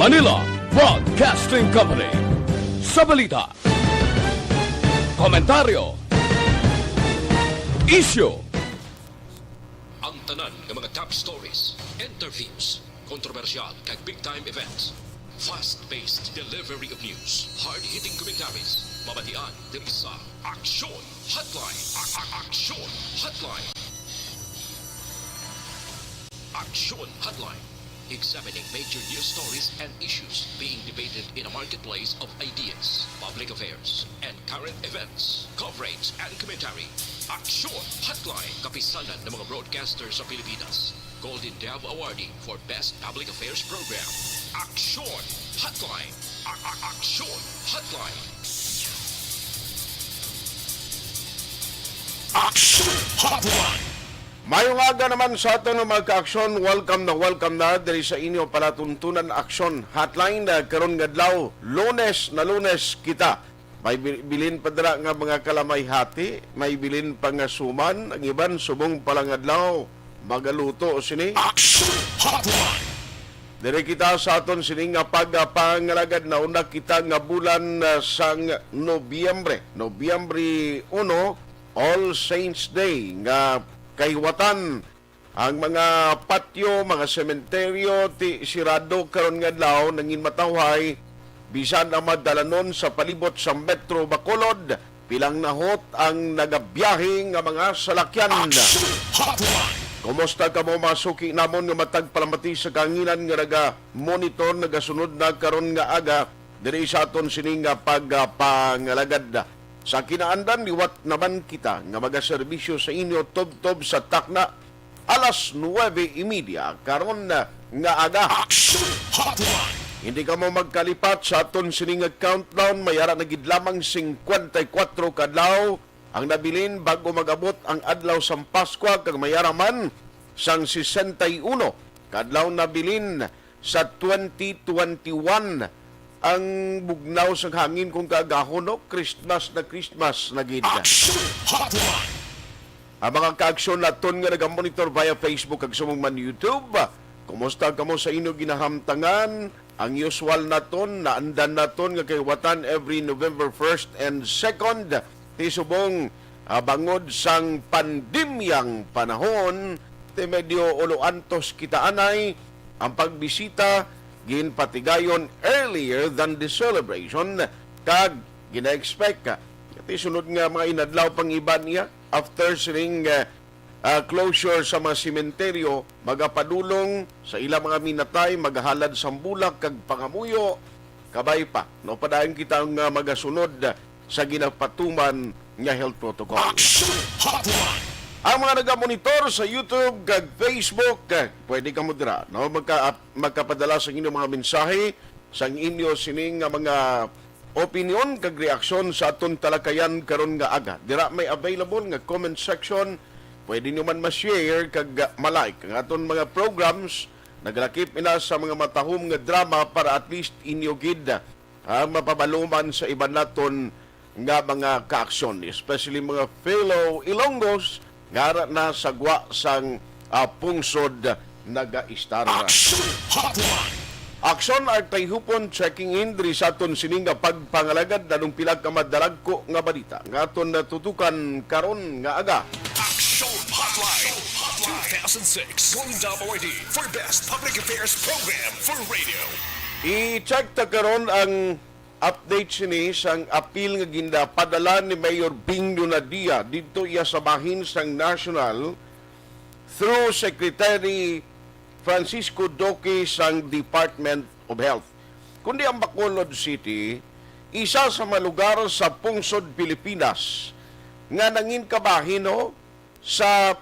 Manila Broadcasting Company. Sa balita, komentaryo, issue, ang tanan ng mga top stories, interviews, kontrobersyal kag big-time events, fast-paced delivery of news, hard-hitting commentaries, mabatian diri sa Aksyon Hotline. Aksyon Hotline. Aksyon Hotline. Examining major news stories and issues being debated in a marketplace of ideas, public affairs, and current events. Coverage and commentary. Aksyon Hotline. Kapisanan ng mga broadcasters sa Pilipinas. Golden Dove Awardee for Best Public Affairs Program. Aksyon Hotline. Aksyon Hotline. Aksyon Hotline. Mayong aga naman sa ato ng mga ka-aksyon, welcome na diri sa inyo palatuntunan Aksyon Hotline karon nga adlaw, Lunes kita. May bilin pa dira nga mga kalamay hati, may bilin pa nga suman, ang iban subong palang adlaw magaluto sini. Aksyon Hotline. Diri kita sa aton sini nga pagpangalagad na una kita nga bulan sang Nobyembre 1, All Saints Day nga kayuwatan ang mga patio, mga sementeryo ti sirado karon nga adlaw nangin matawhay bisan ang madalanon sa palibot sa Metro Bacolod pilang nahot ang nagabiyahe nga mga salakyan. Kumusta ka mo masuki namon nga matag palamati sa kanginan nga naga-monitor nagasunod na karon nga aga diri sa aton sini nga pagpangalagad. Sa kinaandan, liwat naman kita nga magaserbisyo sa inyo tob-tob sa takna alas 9:30 karon nga aga. Hindi ka mo magkalipat sa aton sining countdown, mayara na gid lamang 54 kadlaw ang nabilin bago magabot ang adlaw sa Pasko kag mayara man sang 61 kadlaw nabilin sa 2021. Ang bugnaw sa hangin kung kagahon, no? Christmas na gid. Ang mga ka-aksyon naton nga nagamonitor via Facebook kag sumong man YouTube. Kumusta kamo sa inyo ginahamtangan? Ang usual naton, naandan naton nga kayuwatan every November 1st and 2nd. Tisubong bangod sang pandemyang panahon, te medyo ulo antos kita anay ang pagbisita ginpatigayon earlier than the celebration kag gina-expect ka. Iti sunod nga mga inadlaw pang iban niya after sining closure sa mga sementeryo magapadulong sa ilang mga minatay magahalad sa bulak kag pangamuyo kabay pa no padayon kita nga magasunod sa ginapatuman nga health protocol. Ang mga nagamonitor sa YouTube kag Facebook, pwede ka mo dira, no? Magkapadala sa inyong mga mensahe, sa inyo sining mga opinion kag reaksyon sa aton talakayan karon nga aga. Dira may available nga comment section, pwede nyo man ma-share kag malike ang aton mga programs. Naglakip ina sa mga matahom nga drama para at least inyo gid mapabaluman sa iban naton nga mga ka-aksyon, especially mga fellow Ilonggos ngara na sagwa sang pungsod naga-istara. Aksyon at Tayhopon checking in diri sa aton sining nga pagpangalagad nanong pilag ka madaragko nga balita nga aton natutukan karon nga aga. Aksyon Hotline 2006 Golden Dove Awardee for Best Public Affairs Program for Radio. I-check ta karon ang update sini sang apil nga gindapadala ni Mayor Bing Lunadia dito iya sa bahin sang National through Secretary Francisco Duque sang Department of Health. Kundi ang Bacolod City, isa sa mga lugar sa pungsod Pilipinas nga nangin kabahin sa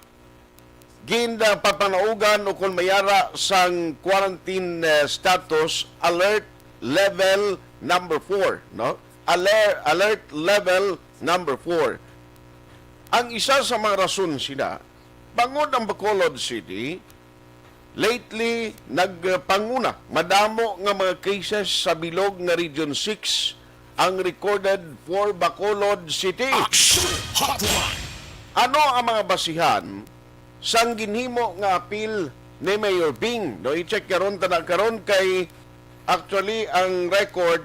gindapapanaugan o kung mayara sang quarantine status alert level number 4, no? Alert level number 4. Ang isa sa mga rason sila, bangod ang Bacolod City, lately nagpanguna, madamo nga mga cases sa bilog nga Region 6 ang recorded for Bacolod City. Ano ang mga basihan sang ginhimo nga apil ni Mayor Bing? No, i-check karon kay Actually, ang record,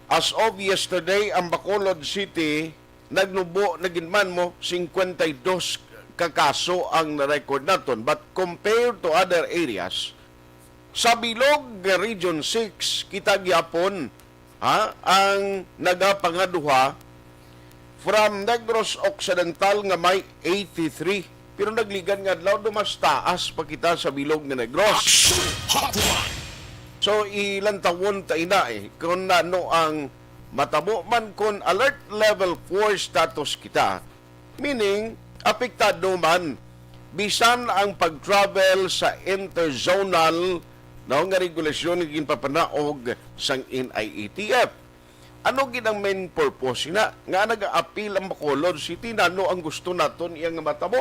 as of yesterday, ang Bacolod City, naginman mo, 52 kakaso ang na-record naton. But compared to other areas, sa Bilog Region 6, kita gyapon ang nagapangaduha from Negros Occidental nga may 83. Pero nagligan nga adlaw mas taas pa kita sa Bilog nga Negros. So ilang tawon ta ina kung ano ang matabo man kon alert level 4 status kita. Meaning apektado man bisan ang pag-travel sa interzonal nga regulasyon nga ginpapanaog sang NIATF. Ano gid ang main purpose na nga naga-appeal ang Bacolod City nano ang gusto naton iyang matabo?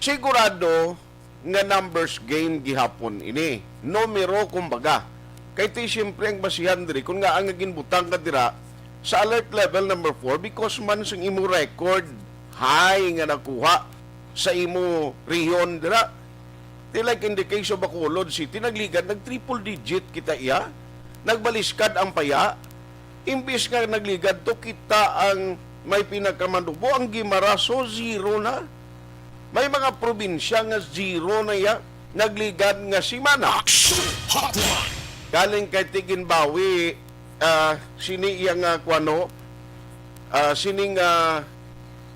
Sigurado nga numbers game gihapon ini. Numero kumbaga. Kay ti siyempre ang basihan diri kung nga ang ginbutang ka dira sa alert level number 4 because man sang imo record high nga nakuha sa imo riyon dira. Di like in the case of Bacolod City, nagligad, nag-triple digit kita iya, nagbaliskad ang paya, imbis nga nagligad to kita ang may pinakamandubo, ang Gimaraso, zero na. May mga probinsya nga zero na iya, nagligad nga Simana. Galing kay Tiginbawi, sini iyang sining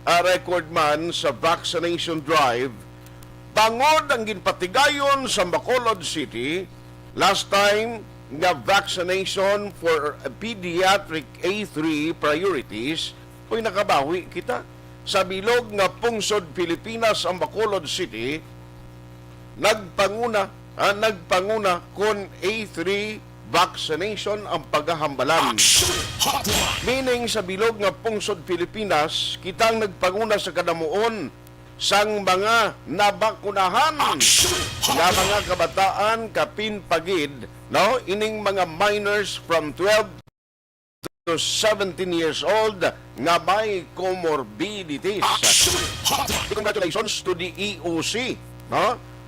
record man sa vaccination drive, bangod ang ginpatigayon sa Bacolod City last time nga vaccination for pediatric A3 priorities oy nakabawi kita sa bilog nga pungsod Pilipinas ang Bacolod City nagpanguna kon A3 vaccination ang paghahambalan. Meaning sa bilog nga pungsod Pilipinas kitang nagpanguna sa kadamuon sang mga nabakunahan nga mga kabataan kapin pagid ining mga minors from 12 to 17 years old nga may comorbidities. Congratulations to the EOC,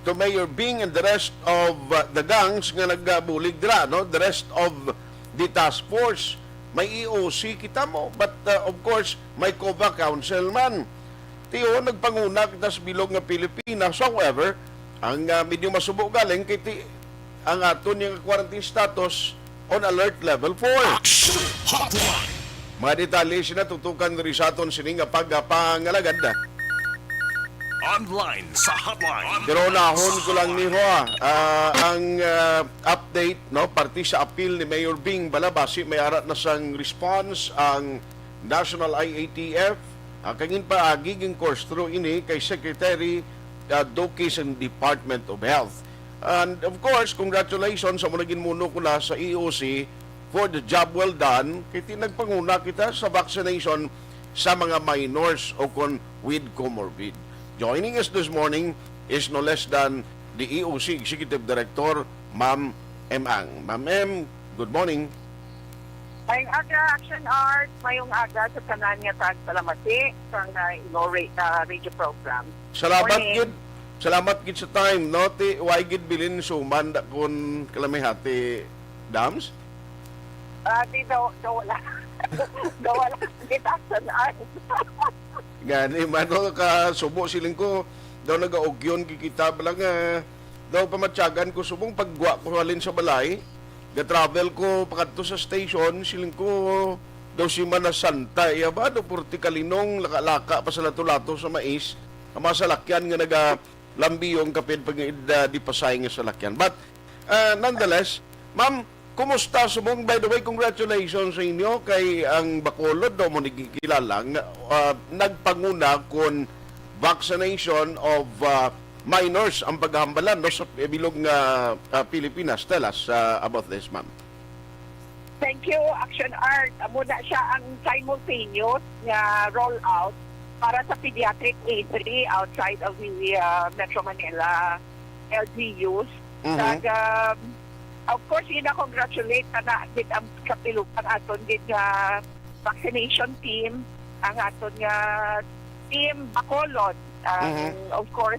to Mayor Bing and the rest of the gangs nga nagbulig dira, the rest of the task force. May EOC kita mo, but of course may COVA Council man. Tiyo, nagpanguna kita sa bilog nga Pilipinas. However, ang medyo masubo galing kay ang aton yung quarantine status on alert level 4. Mga detalye sinatutukan rin sa aton sining nga pagpangalagad. Online sa hotline. Pero nahon ko lang ni ang update, parti sa appeal ni Mayor Bing Balabasi, may arat na sang response ang National IATF. Kagin pa giging course through ini kay Secretary Dokis ng Department of Health. And of course, congratulations sa mga ginmuno ko na sa EOC for the job well done. Kaya nagpanguna kita sa vaccination sa mga minors o con with comorbid. Joining us this morning is no less than the EOC Executive Director, Ma'am M. Ang. Ma'am M, good morning. Mayong aga, Aksyon Art, mayong aga sa tanan nga tagsalamati sa inaugurate na radio program. Salamat gid sa time, ti why gid bilin suman da kun kalamihati dams? Di daw wala. Daw wala gid Aksyon Art. Gani man ka subo siling ko daw nagaogyon kita lang daw pamatyagan ko subong pagwa ko halin sa balay. Ga-travel ko pakadto sa station, siling ko daw si Manasanta. Iya ba? Daw purti kalinong, laka-laka pa sa lato-lato sa mais. Ang mga salakyan nga nagalambiyong kapit pag di pasay nga salakyan. But, nonetheless, ma'am, kumusta sumong? By the way, congratulations sa inyo kay ang Bacolod daw mo nagkikilala. Nagpanguna kon vaccination of minors ang paghahambalan sa bilog nga Pilipinas. Tell us about this, ma'am. Thank you, Aksyon Art. Muna siya ang simultaneous nga rollout para sa pediatric A3 outside of the Metro Manila LGUs. Of course, congratulate na din ang kapilupan aton din nga vaccination team, ang aton nga team Bacolod. Of course,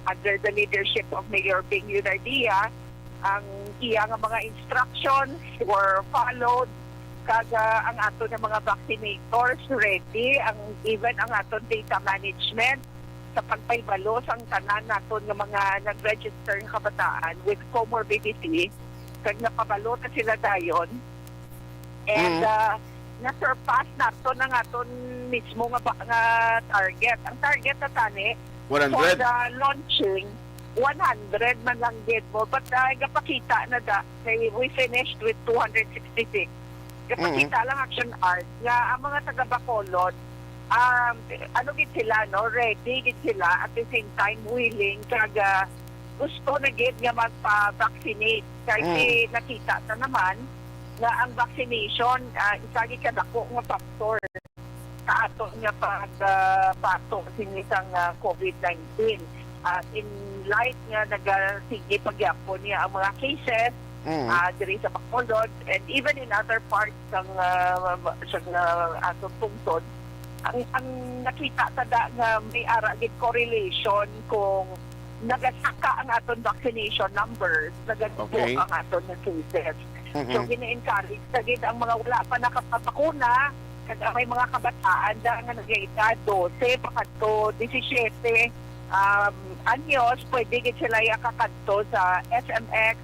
under the leadership of Mayor Bing Yunardia, ang iya nga mga instructions were followed, kaga ang ato ng mga vaccinators ready, ang even ang aton data management sa pagpaybalo ang tanan naton nga mga nag-register ng kabataan with comorbidity, kag napabalo na sila dayon. And na-surpass nato ng aton mismo nga target. Ang target na tani 100? for the launching 100 man lang gid mo, but gapakita na da kay we finished with 266. Gapakita lang Action Art nga ang mga taga Bacolod ano gid sila, no, ready gid sila, at the same time willing, kaga gusto na gid nga magpa-vaccinate kasi nakita na naman na ang vaccination isa gid kadako nga factor sa ato nga pagbato sinisang COVID-19. In light nga nagasige pagyapon niya ang mga cases diri sa Bacolod and even in other parts ng atong tungtod, ang nakita tada nga may ara gid correlation kung nagasaka ang aton vaccination numbers, nagadugo ang aton nga cases. So gina-encourage na gid ang mga wala pa nakapapakuna, kag may mga kabataan da nga nag-edad 12 pakadto 17 anyos, pwede gid sila kakadto sa SMX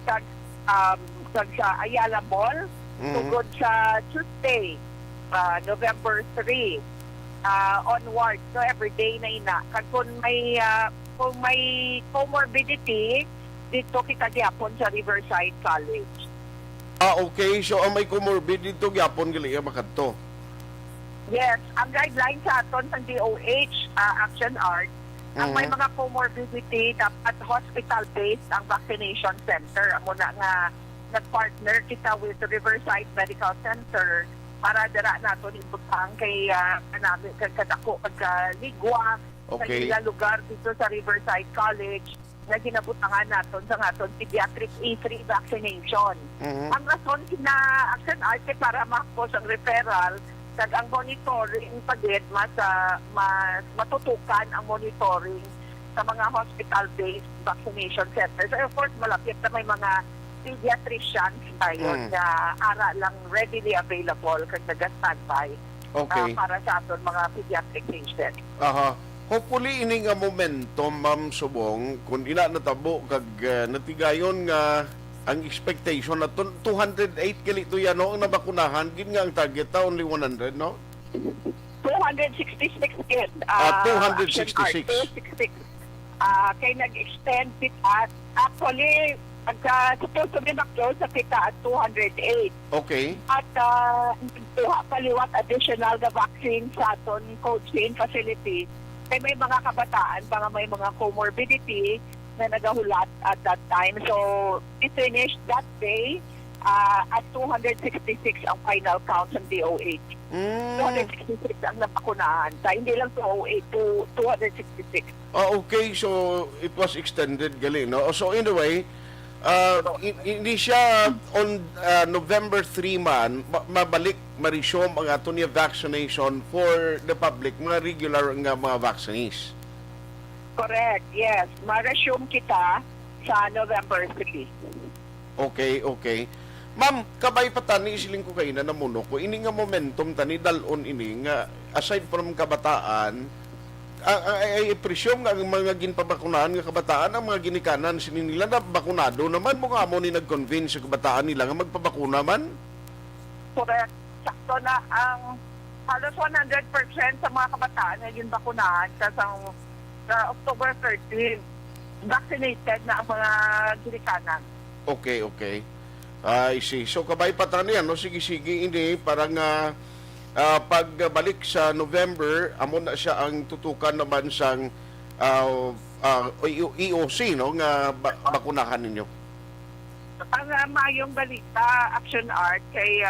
kag sa Ayala Mall tungod sa Tuesday, November 3 onward, so everyday na ina. Kag kung may comorbidity, dito kita gyapon sa Riverside College. Okay. So, ang may comorbid dito, gyapon gali makadto. Yes, ang guidelines sa aton sa DOH, Action Art, ang may mga comorbidity, dapat hospital-based ang vaccination center. Amo na nga nag-partner kita with the Riverside Medical Center para dira naton ibutang kay kanami kadako ligwa sa ilang lugar dito sa Riverside College na ginabutangan naton sa aton pediatric A3 vaccination. Ang rason na Action Art para makapos ang referral kag ang monitoring pagid mas matutukan ang monitoring sa mga hospital-based vaccination centers. So, of course, malapit na may mga pediatricians tayo na ara lang readily available kag naga-standby para sa aton mga pediatric patients. Hopefully, ini nga momentum, Ma'am Subong, kung ina natabo kag natigayon nga ang expectation na 208 kilito yan, no? Ang nabakunahan, gin nga ang target ta, only 100, no? 266 kid. 266. 266. Kay nag-extend it at actually, supposed to be na-close sa kita at 208. Okay. At paliwat additional the vaccine sa aton coaching facility. Kay may mga kabataan, may mga comorbidity na nagahulat at that time. So, we finished that day at 266 ang final count ng DOH. 266 ang napakunahan. Hindi lang 208 to 266. Okay, so it was extended gali, no? So anyway, hindi siya on November 3 man, mabalik, ma-resume ang ato niya vaccination for the public, mga regular nga mga vaccinees. Correct, yes. Ma-resume kita sa November 3. Okay. Ma'am, kabay pa tani isiling ko kayo na namuno ko, ini nga momentum tani dalon ini nga aside from kabataan, I presume nga ang mga ginpabakunahan nga kabataan, ang mga ginikanan sinin nila na bakunado naman mo nga mo ni nag-convince sa kabataan nila nga magpabakuna man? Correct. Sakto na ang halos 100% sa mga kabataan na ginbakunahan sa October 13, vaccinated na ang mga ginikanan. Okay. I see. So kabay pa tani no, sige ini parang pagbalik sa November, amo na siya ang tutukan naman sang EOC, no, nga bakunahan ninyo. Ang mayong balita, Action Art, kay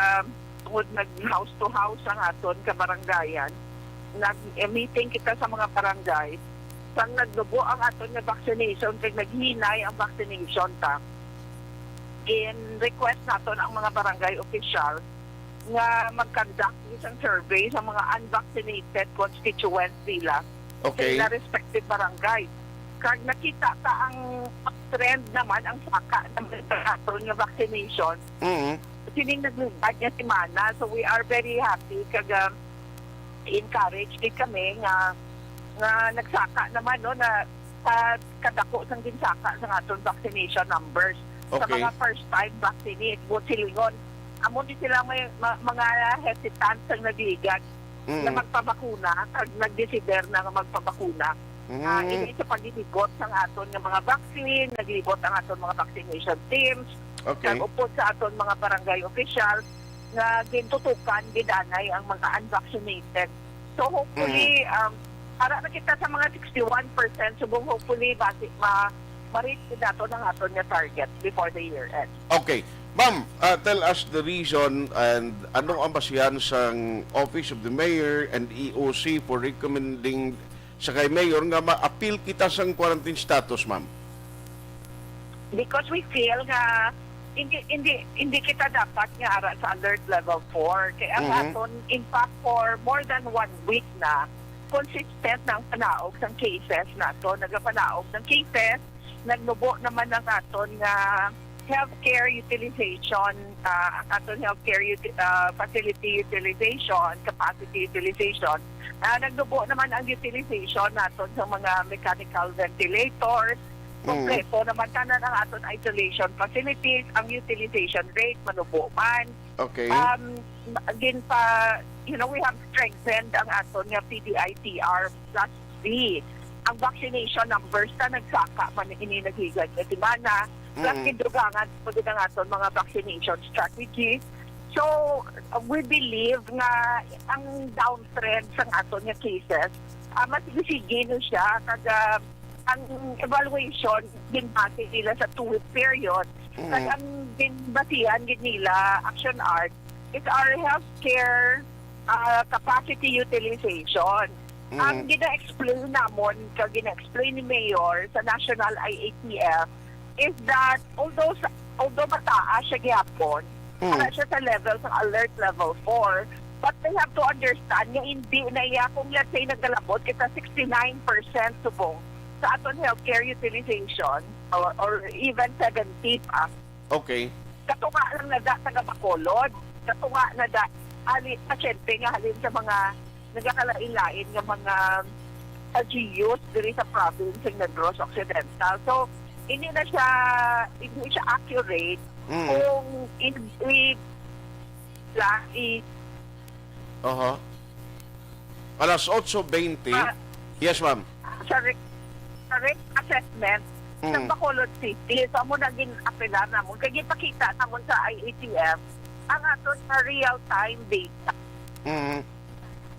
tungod nag-house to house ang aton kabarangayan, nag-meeting kita sa mga barangay, sang nagdugo ang aton nga vaccination, kay naghinay ang vaccination ta. In request naton ang mga barangay official nga mag-conduct isang survey sa mga unvaccinated constituents nila sa respective barangay. Kag nakita ka ang trend naman ang saka ng aton nga vaccination. Sining naglugad niya si Mana. So we are very happy kag encourage din kami nga nagsaka naman no na kadako sang ginsaka sa aton vaccination numbers. Sa Okay. mga first time vaccinate mo silingon. Amo di sila may mga hesitant sang nabigat na magpabakuna kag nag-decider na nga magpabakuna. Ini sa paglibot sa aton nga mga vaccine, naglibot ang aton mga vaccination teams, Okay. nag-upod sa aton mga barangay officials na gintutukan, gidanay ang mga unvaccinated. So hopefully, para na kita sa mga 61%, subong hopefully ma-reach nato ng aton nga target before the year ends. Okay. Ma'am, tell us the reason and anong ang basihan sa Office of the Mayor and EOC for recommending sa kay Mayor nga ma-appeal kita sa quarantine status, ma'am? Because we feel nga hindi kita dapat nga ara sa alert level 4 kaya ang aton in fact for more than 1 week na consistent ng panaog ng cases nato, nagapanaog ng cases, nagnubo naman ang aton nga healthcare utilization, ang aton healthcare facility utilization, capacity utilization. Nagnubo naman ang utilization naton sa mga mechanical ventilators. Kompleto naman tanan ang aton isolation facilities, ang utilization rate manubo man. Okay. Din pa, we have strengthened ang aton nga PDITR plus B. Ang vaccination numbers na nagsaka man ini naghigad na timana, plus kidugangan po din ang aton mga vaccination strategies. So, we believe nga ang downtrend sa aton nga cases, mas sige no siya kada ang evaluation ginbase nila sa 2-week period. Kag ang ginbasihan gid nila Aksyon Art is our healthcare capacity utilization. Ang gina-explain namon kag gina-explain ni Mayor sa National IATF is that although mataas siya gyapon, para siya sa level sa alert level 4, but they have to understand nga hindi na iya kung let's say nagkalabot kita 69% subong sa aton healthcare utilization or even 70 pa. Okay. Katunga lang na da taga Bacolod, katunga na da pasyente nga halin sa mga nagakalain-lain nga mga LGUs diri sa province ng Negros Occidental. So, hindi siya accurate kung Alas 8:20. Yes, ma'am. sa risk assessment ng Bacolod City. So, amo naging apela namon. Kaya ipakita namon sa IATF ang aton sa real-time data.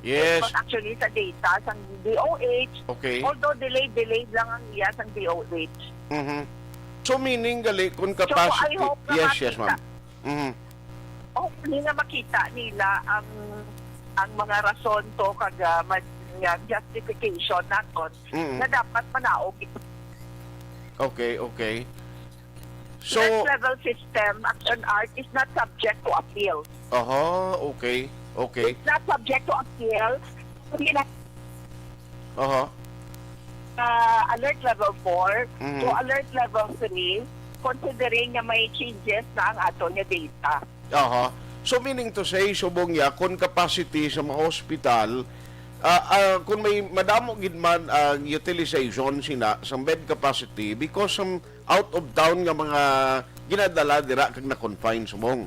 Yes. But actually, sa data sa DOH, Okay. although delayed lang ang iya sa DOH. So, meaning, gali, kung So, capacity... I hope na Yes, ma'am. Hopefully na makita nila ang mga rason to kag justification naton na dapat manaog. Okay. So, Next level system, Action Art, is not subject to appeal. Okay. It's not subject to appeal. Hindi na alert level 4 to alert level 3, considering na may changes na ang aton nga data. So, meaning to say, subong ya, kung capacity sa mga hospital, kung may madamo gid man ang utilization sina sa bed capacity because some out of town nga mga ginadala dira kag na-confine sumong.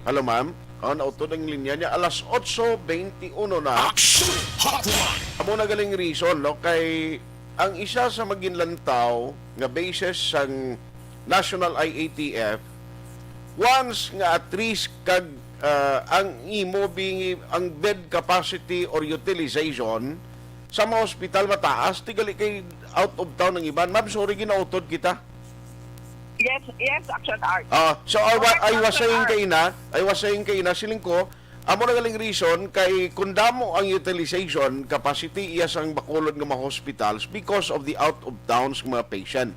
Hello, ma'am. Nautod ang linya niya. Alas 8:21 na. Aksyon Hotline. Amo na galing reason, no? Kay ang isa sa maginlantaw nga basis sang National IATF, once nga at risk kag ang imo being ang bed capacity or utilization sa mga hospital mataas, tigali kay out of town ng iban. Ma'am, sorry, ginautod kita. Yes, Action Art. So I was saying kay na siling ko, amo na galing reason kay kundamo ang utilization capacity iya sang Bacolod nga mga hospitals because of the out of towns mga patient.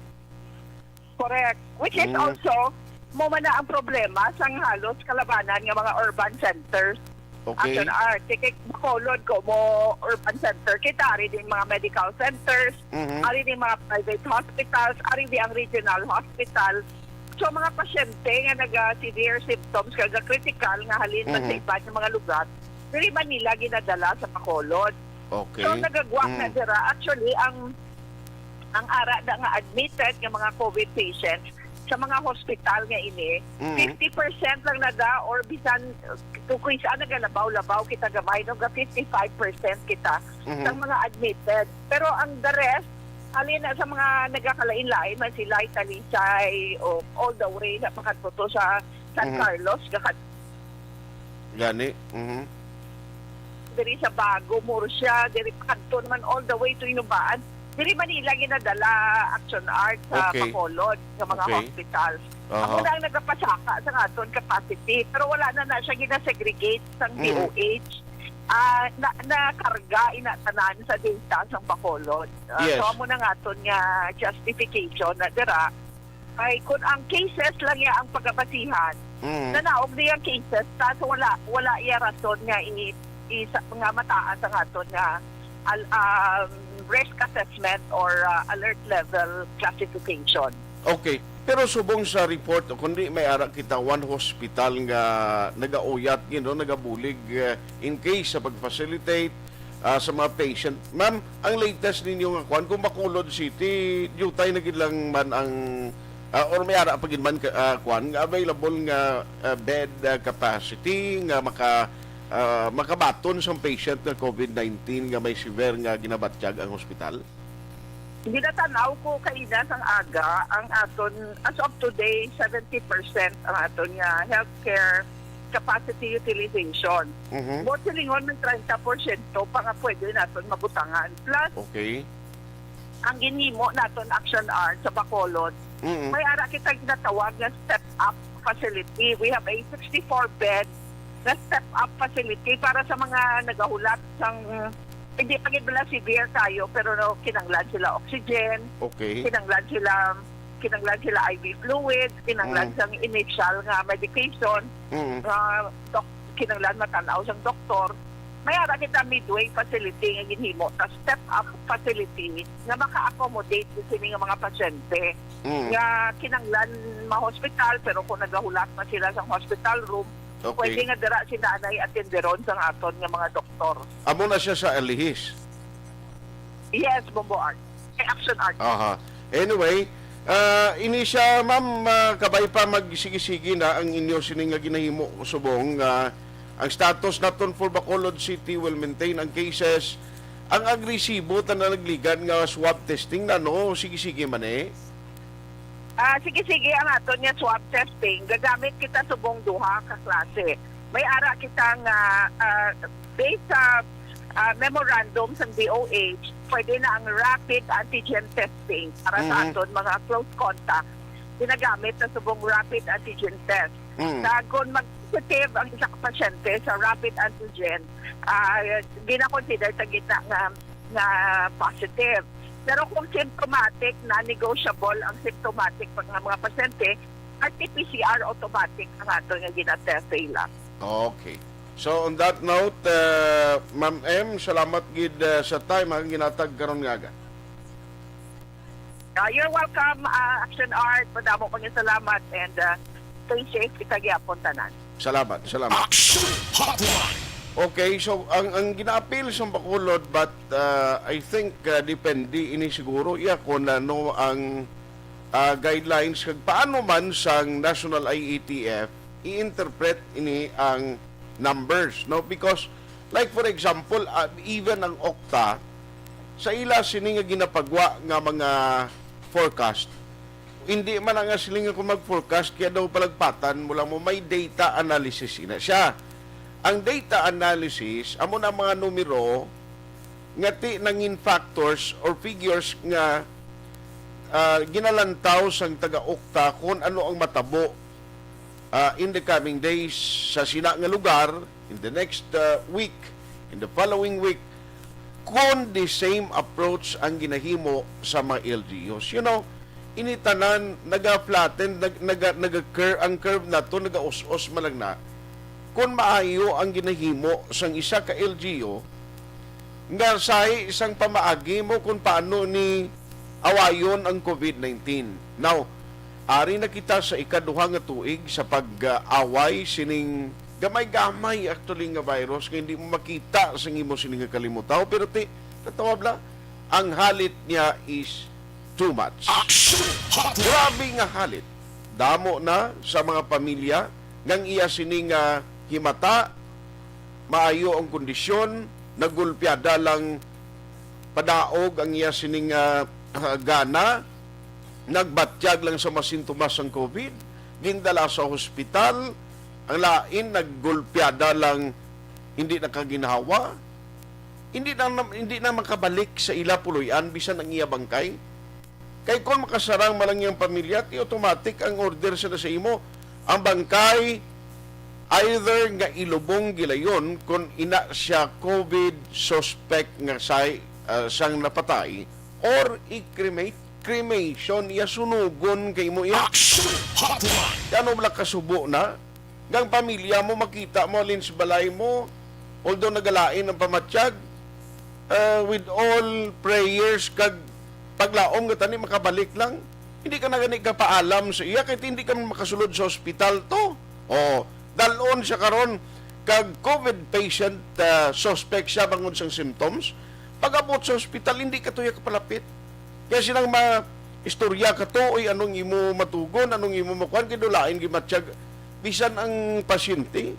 Correct. Which is also mo man na ang problema sa halos kalabanan ng mga urban centers. Okay. Action Art. Kaya makulod ko mo urban center kita, ari din mga medical centers, ari din mga private hospitals, ari din ang regional hospital. So mga pasyente nga naga-severe symptoms, kaga critical nga halin man sa iba ng mga lugar, dili man nila ginadala sa Bacolod. Okay. So nagagwa na dira. Actually, ang ara na nga admitted ng mga COVID patients sa mga hospital nga ini, 50% lang nada or bisan kung saan nagalabaw-labaw kita gamay, no, 55% kita sa mga admitted. Pero ang the rest, halin na sa mga nagakalain-lain man sila Talisay o all the way na makatuto sa San Carlos, Gani. diri sa Bago, Murcia, diri kanton man all the way to Inubaan. Diri Manila ginadala Action Art sa Bacolod ng mga hospitals. Ako na ang nagapasaka sa aton capacity, pero wala na siya gina-segregate sa DOH. Na-karga inatanan sa data sa Bacolod. Yes. So, amo na nga aton nga justification na dira ay kung ang cases lang ya ang pagkabasihan, nanaog niya ang cases, kaso wala iya rason nga isa nga mataas ang aton nga risk assessment or alert level classification. Okay. Pero subong sa report, kundi may ara kita one hospital nga nagauyat, nagabulig in case sa pag-facilitate sa mga patient. Ma'am, ang latest ninyo nga kwan, kung Bacolod City, jutay na gid lang man ang or may ara pagin man kwan nga available nga bed capacity nga makabaton sa patient na COVID-19 nga may severe nga ginabatyag ang hospital? Ginatanaw ko kaina ang aga ang aton, as of today, 70% ang aton nga healthcare capacity utilization. Buot silingon ng 30% pa nga pwede naton mabutangan. Plus, ang ginimo naton Action Art sa Bacolod, may ara kita ginatawag na step-up facility. We have a 64-bed na step-up facility para sa mga nagahulat sang hindi pa gila severe tayo pero kinanglan sila oxygen, kinanglan sila IV fluids, kinanglan sang initial nga medication, kinanglan matanaw sang doktor. May ara kita midway facility nga ginhimo ta step-up facility nga maka-accommodate sini nga mga pasyente nga kinanglan ma-hospital pero kung nagahulat na sila sa hospital room, pwede nga dira si nanay atenderon sa aton nga mga doktor. Amo na siya sa Alihis? Yes, Bombo Art. Action Art. Anyway, ini siya, ma'am, kabay pa magsigi-sigi na ang inyo sining nga ginahimo subong ang status naton for Bacolod City will maintain ang cases. Ang agresibo ta na nagligan nga swab testing na sige-sige man sige ang aton nga swab testing. Gagamit kita subong duha ka klase. May ara kita nga based sa memorandum sa DOH, pwede na ang rapid antigen testing para sa aton mga close contact. Ginagamit na subong rapid antigen test. Kung mag-positive ang isa ka pasyente sa rapid antigen, gina-consider sa gitna nga positive. Pero kung symptomatic, non-negotiable ang symptomatic pag mga pasyente, RT-PCR automatic ang ato nga ginatest sila. Okay. So on that note, Ma'am M, salamat gid sa time ang ginatag karon nga. You're welcome, Action Art. Madamo ko salamat and stay safe kita gyapon tanan. Salamat. Action Hotline. Okay, so ang gina-appeal sa Bacolod, but I think depende ini siguro kung ano ang guidelines kag paano man sang National IETF i-interpret ini ang numbers, because like for example, even ang Okta sa ila sini nga ginapagwa nga mga forecast, hindi man nga sila nga kung mag-forecast kaya daw palagpatan mula mo may data analysis ina siya. Ang data analysis, amo na mga numero nga ti nangin factors or figures nga ginalantaw sang taga-Okta kung ano ang matabo in the coming days sa sina nga lugar, in the next week, in the following week, kung the same approach ang ginahimo sa mga LGUs. Initanan, naga-flatten, ang curve na to, naga-us-us malang na. kung maayo ang ginahimo sang isa ka LGU, nga say isang pamaagi mo kung paano ni awayon ang COVID-19. Now, ari na kita sa ikaduha nga tuig sa pag-away sining gamay-gamay actually nga virus nga hindi mo makita sa imo sining nga kalimutaw, pero natawab la, ang halit niya is too much. Aksyon Hotline. Grabe nga halit. Damo na sa mga pamilya ngang iya sining himata, maayo ang kondisyon, nagulpyada lang padaog ang iya sining gana, nagbatyag lang sa masintomas ang COVID, gindala sa hospital, ang lain naggulpyada lang hindi nakaginawa, hindi na makabalik sa ila puloyan bisan ang iya bangkay. Kay kung makasarang malang yung pamilya, automatic ang order sila sa imo, ang bangkay either nga ilubong gilayon kung ina siya COVID suspect nga sang napatay or cremation iya sunugon kay mo iya. Aksyon Hotline. Ano bala kasubo na ngang pamilya mo makita mo alin sa balay mo, although nagalain ang pamatsyag, with all prayers kag paglaom nga tani makabalik lang, hindi ka na gani kapaalam sa iya kahit hindi ka makasulod sa ospital to. Dalon siya karon kag COVID patient, suspect siya bangod sang symptoms, pag-abot sa ospital hindi ka tuya kapalapit. Kaya silang istorya ka to, oy anong imo matugon, anong imo makuan, kidulain gimatsyag bisan ang pasyente.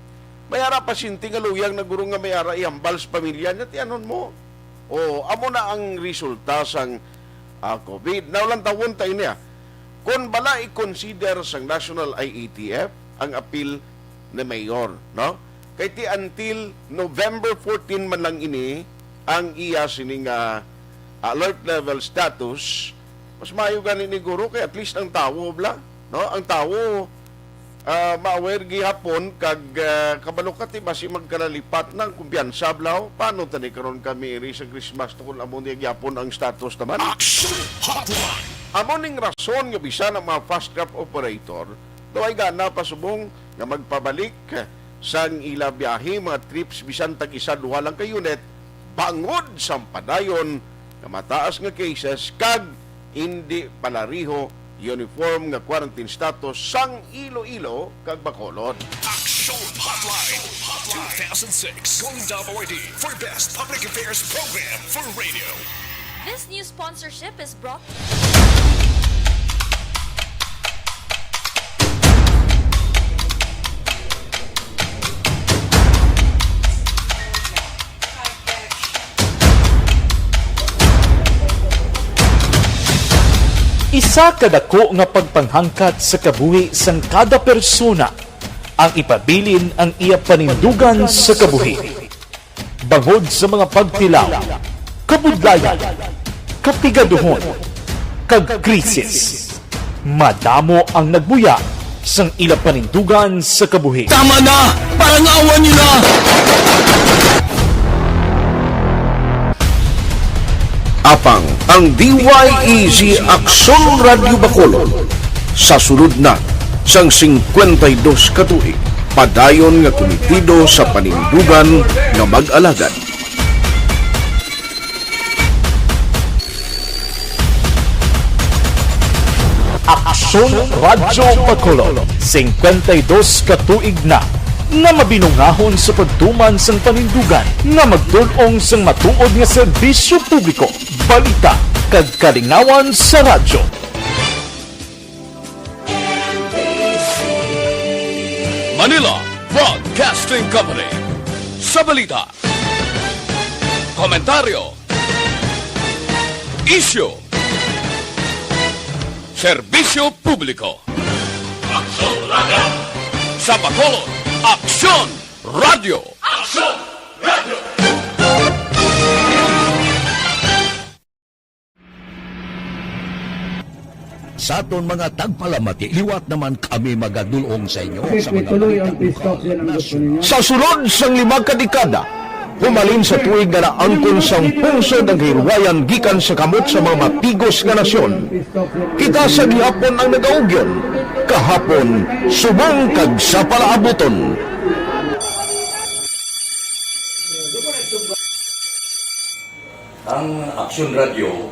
Mayara pasyente nga luyang naguro nga mayara iambal sa pamilya niya, tianon mo. Amo na ang resulta sang COVID. Naulang tawon tayo niya. Kung bala i-consider sang National IATF ang appeal ni Mayor, no? Kay ti until November 14 man lang ini ang iya sining alert level status, mas maayo ganin ni guro kay at least ang tawo bla, no? Ang tawo ma-aware gihapon kag kabalo ka ti basi magkalalipat ng kumpiyansa blaw. Paano tani karon kami iri sa Christmas tukol amo niya gihapon ang status naman? Aksyon Hotline. Amo ning rason nga bisan ang mga fast track operator doay gana pasubong nga magpabalik sang ila biyahe mga trips bisan tag isa duha lang ka unit bangod sa padayon nga mataas nga cases kag hindi palariho uniform nga quarantine status sang Iloilo kag Bacolod. Aksyon Hotline 2006 Golden Dove Award for Best Public Affairs Program for Radio. This new sponsorship is brought Isa kadako nga pagpanghangkat sa kabuhi sang kada persona ang ipabilin ang iya panindugan sa kabuhi. Bangod sa mga pagtilaw, kabudlayan, kapigaduhon, kag krisis. Madamo ang nagbuya sang ila panindugan sa kabuhi. Tama na! Parang awan niyo na! Apang ang DYEZ Aksyon Radio Bacolod sa sulod na sang 52 katuig padayon nga komitido sa panindugan nga mag-alagad. Aksyon Radio Bacolod 52 katuig na nga mabinungahon sa pagtuman sang panindugan nga magtulong sang matuod nga serbisyo publiko, balita kag kalingawan sa radyo. Manila Broadcasting Company. Sa balita, komentaryo, issue, serbisyo publiko. Aksyon Radio! Sa Bacolod, Aksyon Radio! Aksyon Radio! Sa aton mga tagpalamati, liwat naman kami magadulong sa inyo sa mga Sa sulod sang 5 kadekada, humalin sa tuig nga naangkon sang pungsod ang hirwayan gikan sa kamot sa mga mapigos nga nasyon. Kita sa gihapon ang nagaugyon, kahapon subong kag sa palaabuton. Ang Aksyon Radio,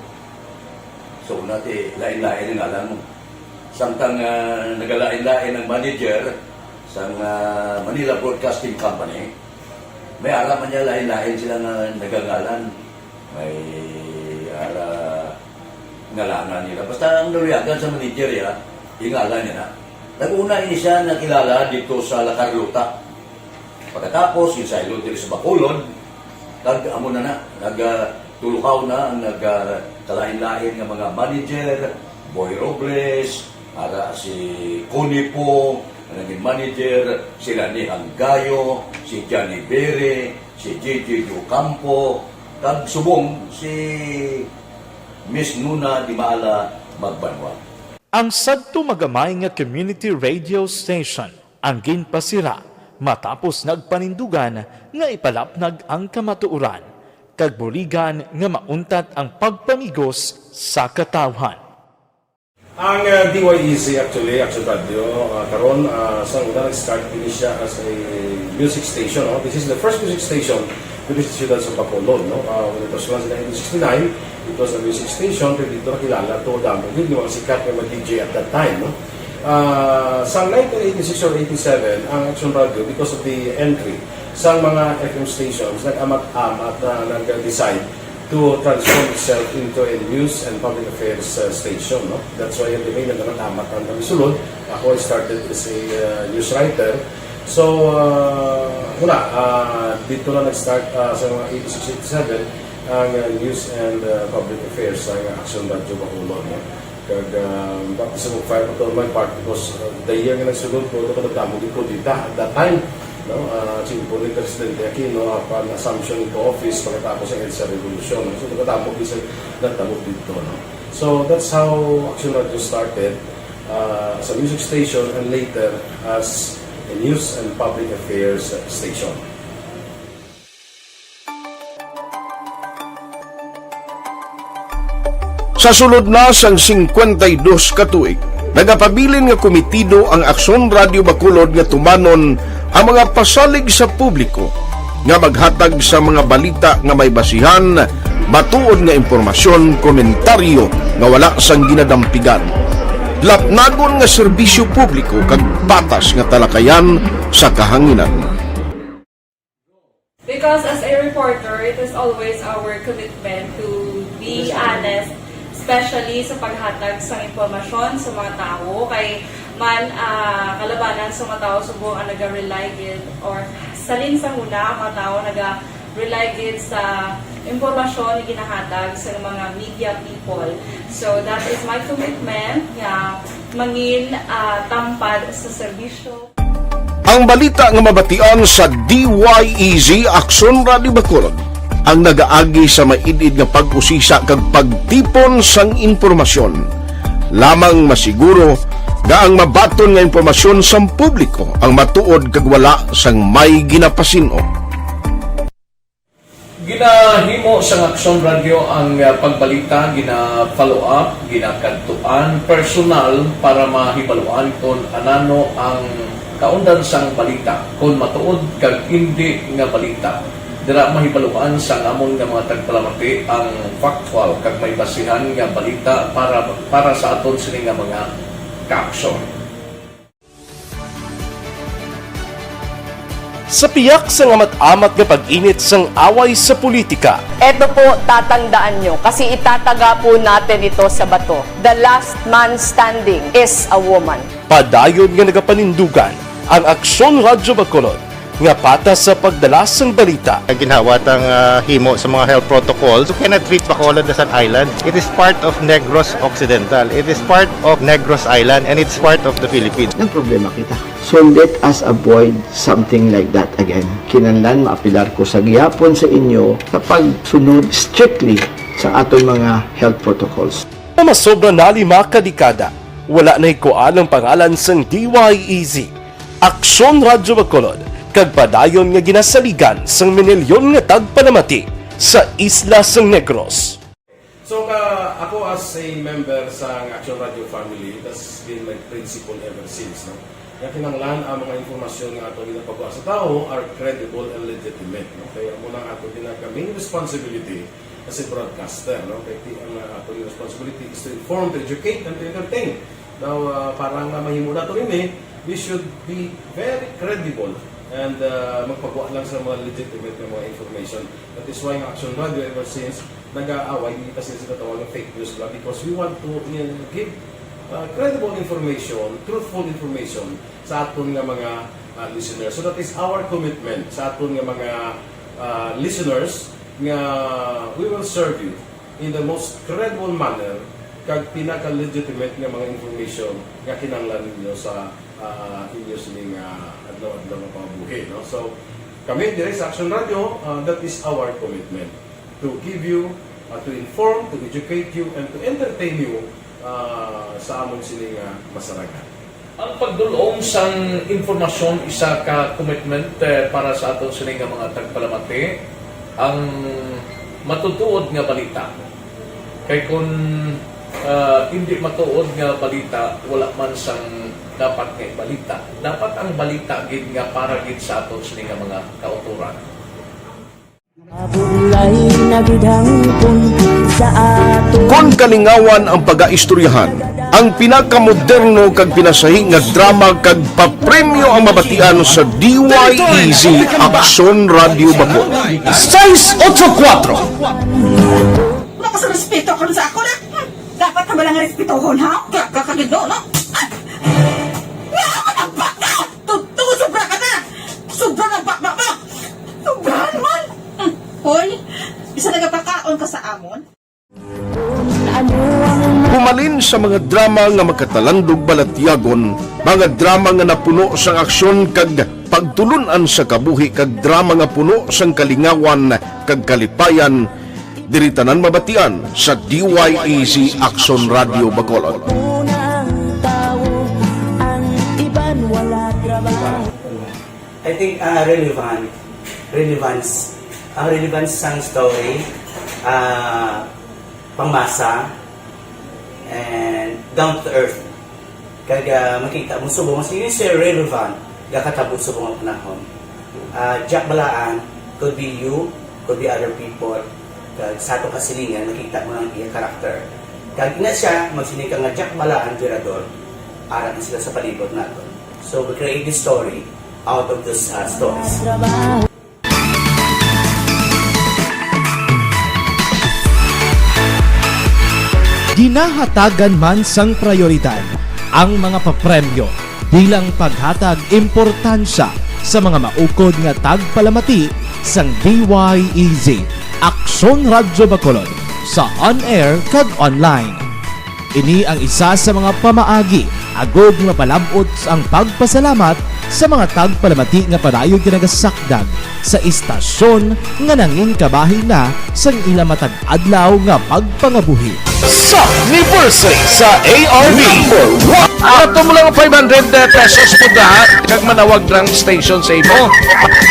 so natin, lain-lain ang alam mo. Samtang nagalain-lain ng manager sa Manila Broadcasting Company, may alaman niya lain-lain sila na nagangalan. May ngalanan nila. Basta ang naluyagan sa manager ya, ingalan niya na. Nag-una siya nakilala dito sa La Carlota. Pagkatapos, yung sa dito sa Bacolod, nag-amo na, nagtulukaw na ang nagkalain-lain ng mga manager, Boy Robles, si Connie po, naging manager, sila ni Hanggayo, si Johnny Bere, si J.J. Ducampo, subong si Miss Nuna Di Maala Magbanwa. Ang sadto magamay nga community radio station ang ginpasira matapos nagpanindugan nga ipalapnag ang kamatuoran kag buligan nga mauntat ang pagpamigos sa katawhan. Ang DYEZ actually, Aksyon Radio, karon sa una nag-start din siya as a music station. This is the first music station in the ciudad sa Bacolod. When it was launched in 1969, it was a music station, pero dito nakilala to damo. Hindi mga sikat na mag-DJ at that time. Sa 1986 or 87, ang Aksyon Radio, because of the entry sa mga FM stations, nag-amat-amat na nag-decide to transform itself into a news and public affairs station. That's why the main nag-amat ang kamisulod. Ako I started as a news writer. So, dito na nag-start sa mga 86-87 ang news and public affairs sa Aksyon Radio Bacolod. Kag baptism of fire to my part because the year nga nagsulod ko, ito nagdamo din ko dito at that time. Singapore ni Presidente Aquino upon assumption into office pagkatapos ng EDSA Revolution. So, nagdamo dito. So, that's how Aksyon Radio started as a music station and later as a news and public affairs station. Sa sulod na sang 52 ka tuig, nagapabilin nga komitido ang Aksyon Radio Bacolod nga tumanon ang mga pasalig sa publiko nga maghatag sa mga balita nga may basihan, matuod nga impormasyon, komentaryo nga wala sang ginadampigan. Lapnagon nga serbisyo publiko kag patas nga talakayan sa kahanginan. Because as a reporter, it is always our commitment to be honest, especially sa paghatag sa impormasyon sa mga tao kay man kalabanan sa mga tao subong ang naga-rely gid or salin sa una ang mga tao naga-rely gid sa impormasyon na ginahatag sa mga media people. So that is my commitment nga mangin tampad sa serbisyo. Ang balita nga mabatian sa DYEZ Aksyon Radio Bacolod ang nagaagi sa maidid nga pag-usisa kag pagtipon sang impormasyon. Lamang masiguro nga ang mabaton nga impormasyon sang publiko ang matuod kag wala sang may ginapasino. Ginahimo sa Aksyon Radio ang pagbalita, gina-follow up, ginakantuan, personal para mahibaluan kung anano ang kaundan sang balita, kung matuod kag hindi nga balita. Dira mahibaluan sa amon nga mga tagpalamati ang factual kag may basihan nga balita para sa aton sini nga mga kaaksyon. Sa piyak sa amat-amat nga pag-init sang away sa politika. Ito po, tatandaan nyo, kasi itataga po natin ito sa bato. The last man standing is a woman. Padayon nga nagapanindugan ang Aksyon Radio Bacolod nga patas sa pagdalas ng balita. Ginhawat ang himo sa mga health protocols. You cannot treat Bacolod as an island. It is part of Negros Occidental. It is part of Negros Island and it's part of the Philippines. Ang problema kita. So let us avoid something like that again. Kinahanglan maapilar ko sa gihapon sa inyo sa pagsunod strictly sa aton mga health protocols. Masobra na 5 kadekada, wala na ikuan ang pangalan sang DYEZ, Aksyon Radio Bacolod, kag padayon nga ginasaligan sang minilyon nga tagpanamati sa isla sang Negros. So ako as a member sa Aksyon Radio family, that's been my principle ever since. Kaya kinanglan ang mga informasyon nga ato ginapagawa sa tao are credible and legitimate. Kaya muna ato main responsibility as a broadcaster, no? Kaya ang ato responsibility is to inform, to educate, and to entertain. Now, parang mahimo na ito rin we should be very credible and magpagawa lang sa mga legitimate na mga information. That is why ang Aksyon Radio ever since nag-aaway, hindi kasi sila tawag ng fake news lang because we want to give credible information, truthful information sa aton nga mga listeners. So that is our commitment sa aton nga mga listeners nga we will serve you in the most credible manner kag pinaka-legitimate nga mga information nga kinahanglan ninyo sa inyo sining adlaw-adlaw nga pamumuhay. No? So, kami dire sa Aksyon Radio, that is our commitment to give you, to inform, to educate you, and to entertain you sa among sining masaragan. Ang pagdulong sang informasyon isa ka commitment para sa aton sining mga tagpalamati ang matutuod nga balita. Kay kung hindi matuod nga balita, wala man sang dapat nga balita. Dapat ang balita gid nga para gid sa aton sining mga kauturan. Kon kalingawan ang pag-aistoryahan, ang pinakamoderno kag pinasahi nga drama kag papremyo ang mabatian sa DYEZ Aksyon Radio Bacol. 684. Naku sa respeto ko sa ako na. Dapat ka ba lang respetohon, ha? Kakagido, no? Sobra ka na! Sobra ng bakbak mo! Sobrahan man! Hoy, isa nagapakaon ka sa amon? Pumalin sa mga drama nga makatalandog balatyagon, mga drama nga napuno sang aksyon kag pagtulunan sa kabuhi kag drama nga puno sang kalingawan kag kalipayan, diritanan mabatian sa DYEZ Aksyon Radio Bacolod. I think relevance sang story, pangmasa, and down to earth. Kaya makita mo subong, mas yun siya relevant, kakatabo subong ang panahon. Jack Balaan, could be you, could be other people. Sa itong kasilingan, makita mo ang iyang karakter. Kaya ina siya, magsinig ka nga Jack Balaan, Tirador, aral sila sa palibot natin. So we create this story out of these stories. Ginahatagan man sang prioridad ang mga papremyo bilang paghatag importansya sa mga maukod nga tagpalamati sang DYEZ Aksyon Radio Bacolod sa on-air kag online. Ini ang isa sa mga pamaagi agod mapalabot ang pagpasalamat sa mga tagpalamati nga padayon ginagasakdag sa istasyon nga nanging kabahin na sang ilang matag adlaw nga pagpangabuhi. Sa anniversary sa ARV ato mo lang 500 pesos po da kag manawag lang station sa imo.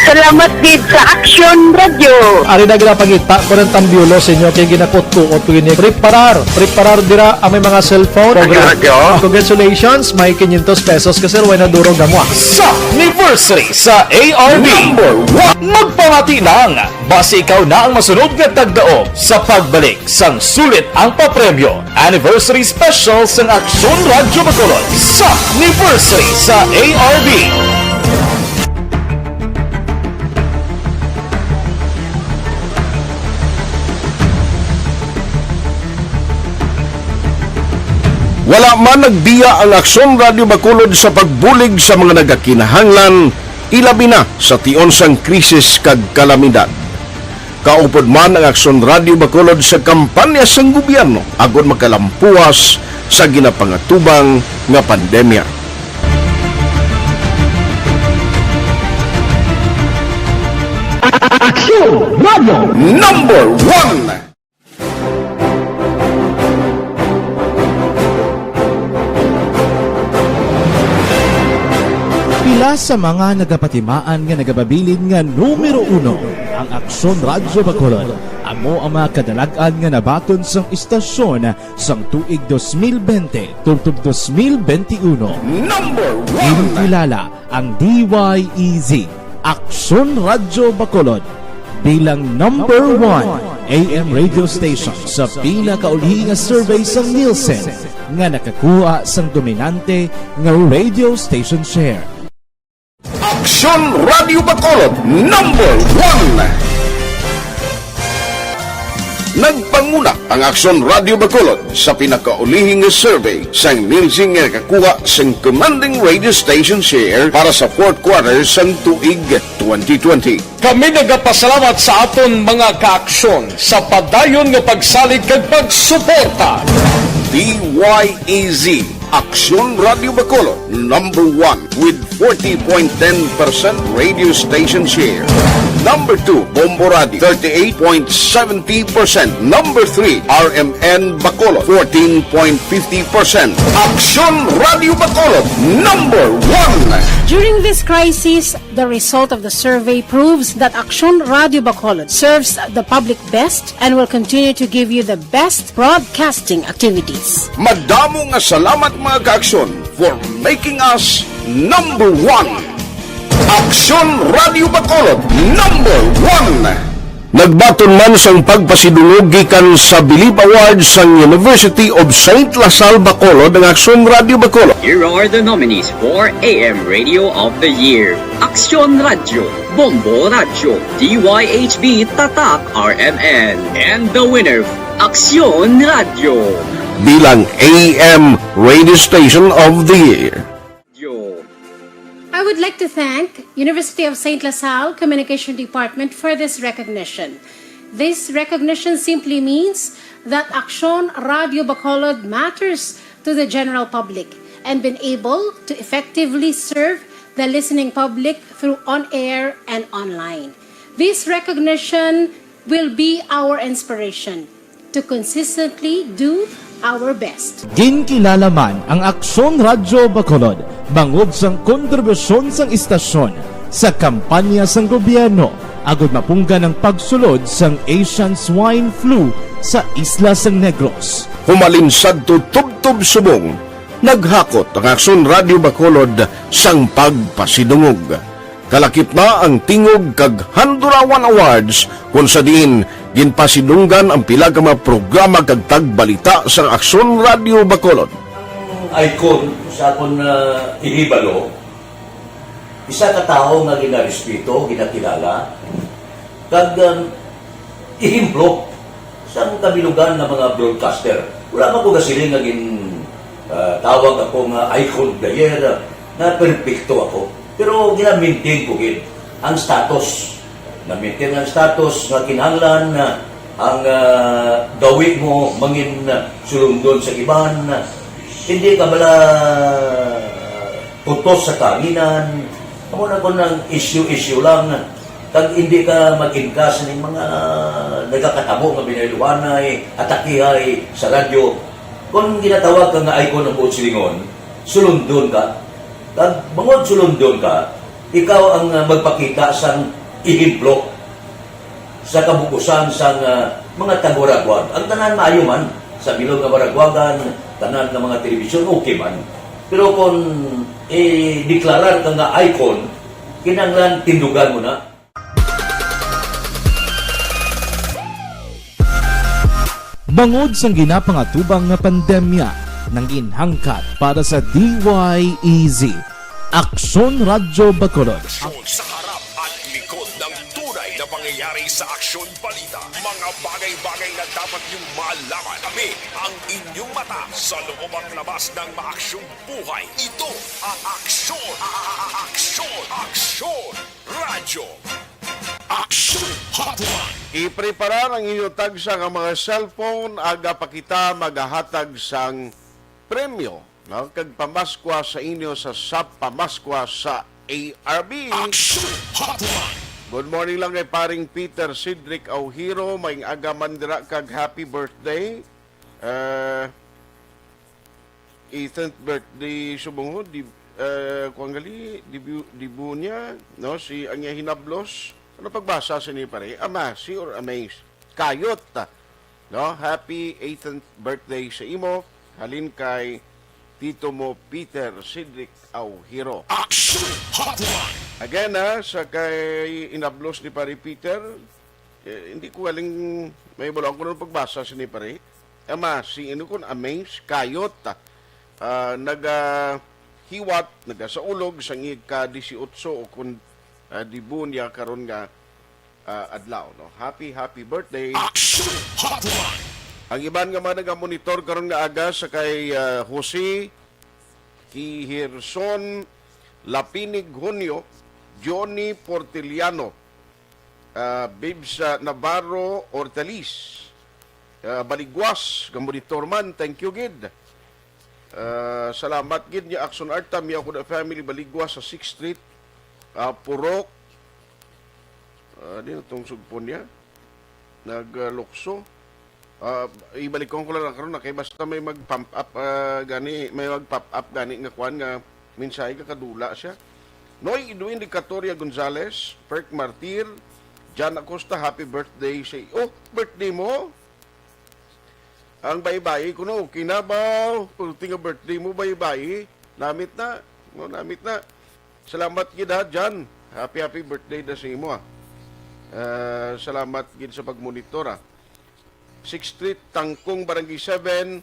Salamat gid sa Aksyon Radio. Ari na gina pangita ko ng tambyulo sa inyo kay ginakot-tuot ko ini preparar dira ang may mga cellphone. Congratulations, may 500 pesos kasi way na durog na mo. Sa anniversary sa ARV magpamati lang base ikaw na ang masunod nga tagdaog sa pagbalik sang sulit ang papremyo anniversary special sang Aksyon Radio Bacolod sa anniversary sa ARV. Wala man nagbiya ang Aksyon Radio Bacolod sa pagbulig sa mga nagakinahanglan, ilabi na sa tion sang krisis kag kalamidad. Kaupod man ang Aksyon Radio Bacolod sa kampanya sang gobyerno agod makalampuas sa ginapangatubang nga pandemya. Aksyon Radio Number 1. Pila sa mga nagapatimaan nga nagababilin nga numero 1 ang Aksyon Radio Bacolod. Amo ang mga kadalagan nga nabaton sang istasyon sang tuig 2020 tubtob 2021. Number 1. Inikilala ang DYEZ Aksyon Radio Bacolod bilang number 1 AM radio station sa pinakauli nga survey sa Nielsen nga nakakuha sang dominante nga radio station share. Aksyon Radio Bacolod number 1. Nagpanguna ang Aksyon Radio Bacolod sa pinakaulihing survey sang Nielsen nga nakakuha sang commanding radio station share para sa fourth quarter sang tuig 2020. Kami nagapasalamat sa aton mga kaaksyon sa padayon nga pagsalig kag pagsuporta. DYEZ Aksyon Radio Bacolod number 1 with 40.10% radio station share. Number 2, Bombo Radio, 38.70%. Number 3, RMN Bacolod, 14.50%. Aksyon Radio Bacolod, number 1. During this crisis, the result of the survey proves that Aksyon Radio Bacolod serves the public best and will continue to give you the best broadcasting activities. Madamo nga salamat mga kaaksyon for making us number 1. Aksyon Radio Bacolod number 1. Nagbaton man sang pagpasidungog gikan sa Believe Awards sang University of St. Lasal Bacolod ang Aksyon Radio Bacolod. Here are the nominees for AM Radio of the Year. Aksyon Radio, Bombo Radio, DYHB Tatak RMN, and the winner, Aksyon Radio. Bilang AM Radio Station of the Year. I would like to thank University of St. Lasal Communication Department for this recognition. This recognition simply means that Aksyon Radio Bacolod matters to the general public and been able to effectively serve the listening public through on-air and online. This recognition will be our inspiration to consistently do our best. Ginkilala man ang Aksyon Radio Bacolod bangod sang kontribusyon sang istasyon sa kampanya sang gobyerno agud mapunggan ang pagsulod sang Asian Swine Flu sa Isla sang Negros. Humalinsad to tubtob subong, naghakot ang Aksyon Radio Bacolod sang pagpasidungog. Kalakip na ang tingog kag Handurawan Awards kung sa diin ginpasidunggan ang pila ka mga programa kag tagbalita sa Aksyon Radio Bacolod. Icon sa akong ihibalo, isa ka tao nga ginarespeto, ginakilala, kag ihimplo sa kabilugan ng mga broadcaster. Wala pa ko kasiling nga tawag ako nga icon of the year na perfecto ako. Pero gina-maintain ko ang status. Na-maintain ang status nga kinahanglan ang gawi mo mangin sulundon sa iban. Hindi ka bala putos sa kanginan. Amo na ko ng issue lang. Kag hindi ka mag-ingkas ng mga nagkakatabo nga binayluwanay, atakihay sa radyo. Kung ginatawag ka nga icon ng buot silingon, sulundon ka. Kag bangod sulundon ka, ikaw ang magpakita sang ihimplo sa kabukusan sang mga tagwaragwag. Ang tanan maayo man, sa bilog nga waragwagan, tanan ng mga telebisyon, okay man. Pero kung deklarar ka nga icon, kinanglan tindugan mo na. Bangod sang ginapangatubang nga pandemya nang ginhangkat para sa DYEZ, Aksyon Radio Bacolod. Sa harap at likod ng tunay na pangyayari sa Aksyon Balita. Mga bagay-bagay na dapat niyong malaman. Kami ang inyong mata sa loobang labas ng maaksyong buhay. Ito ang Aksyon! Aksyon Radio! Aksyon Hotline! Ipreparar ang inyong tagsa ng mga cellphone aga pa kita magahatag sang premyo, no? Kag pamaskwa sa inyo sa SAP pamaskwa sa ARB. Aksyon Hotline! Good morning lang kay paring Peter Cedric Auhiro, maing aga mandira kag happy birthday. 8th birthday subong kuang gali dibu niya, no, si anya hinablos. Ano pagbasa sa ni pare? Amasi or amaze? Kayot ta. No, happy 8th birthday sa imo. Halin kay tito mo Peter Cedric Auhiro. Aksyon Hotline! Again sa kay inablos ni pare Peter, hindi ko galing may bulong ko nung pagbasa sini pare. Ama, si ino kun amaze kayot hiwat nagasaulog sang ika-18 o kun dibu niya karon nga adlaw no. Happy birthday. Aksyon Hotline. Ang iban nga mga nagamonitor karon nga aga sa kay Jose Kihirson Lapinig Junio, Johnny Portiliano, Bibs Navarro Ortalis, Baligwas, gamonitor man, thank you gid. Salamat gid niya Aksyon Arta, miya ko na family Baligwas sa 6th Street, Purok, di na itong sugpon niya, naglukso. Ibalik ko lang karon na kay basta may mag-pump up gani, may mag-pop up gani nga kwan nga minsay ka kadula siya. Noy Edwin de Catoria Gonzales, Perk Martir, Jan Acosta, happy birthday say. Oh, birthday mo? Ang bayi-bayi ko no, kinabaw. Pagdating nga birthday mo, bayi-bayi. Namit na. No, namit na. Salamat gid ha, Jan. Happy birthday na sa imo ha. Salamat gid sa pagmonitor ha. 6th Street, Tangkong, Barangay 7.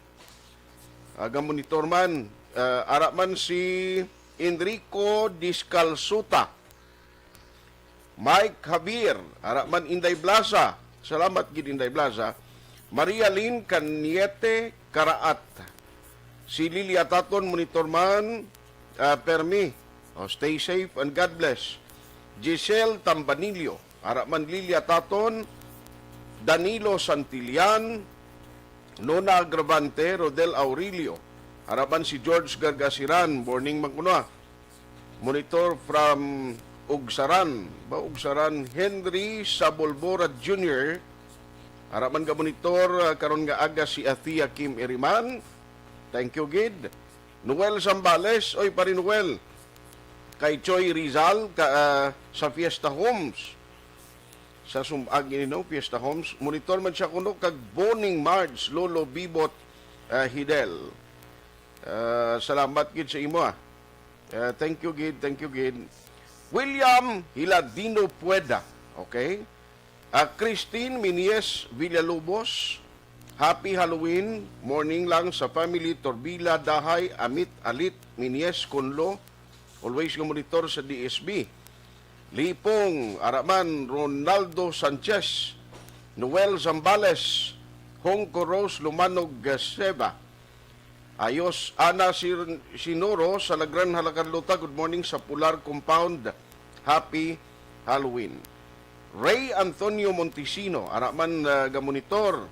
Monitor man. Araman si Enrico Discalsuta. Mike Javier. Araman Inday Plaza. Salamat gid Inday Plaza. Maria Lynn Caniete Karaat. Si Lilia Taton, monitor man. Permi. Stay safe and God bless. Giselle Tambanilio. Araman Lilia Taton. Danilo Santillan. Nona Agravante. Rodel Aurelio. Harapan si George Gargasiran. Morning magkunwa. Monitor from Ugsaran. Ugsaran Henry Sabolbora Jr. Harapan ka monitor. Karon nga aga si Athia Kim Iriman. Thank you, Gid. Noel Zambales. Oy, pari Noel. Kay Choy Rizal sa Fiesta Homes. Sa Sumbag no, Fiesta Homes. Monitor man siya kuno kag Boning Marge Lolo Bibot Hidel. Salamat gid sa imo. Thank you gid. William Hiladino Pueda. Okay? Christine Minies Villalobos. Happy Halloween. Morning lang sa family Torbila Dahay Amit Alit Minies Kunlo. Always nga monitor sa DSB. Lipong Araman Ronaldo Sanchez. Noel Zambales. Hongko Rose Lumanog Seba. Ayos Ana Sinoro sa Lagran Halacarlota. Good morning sa Pular Compound. Happy Halloween. Ray Antonio Montesino, Araman Gamonitor.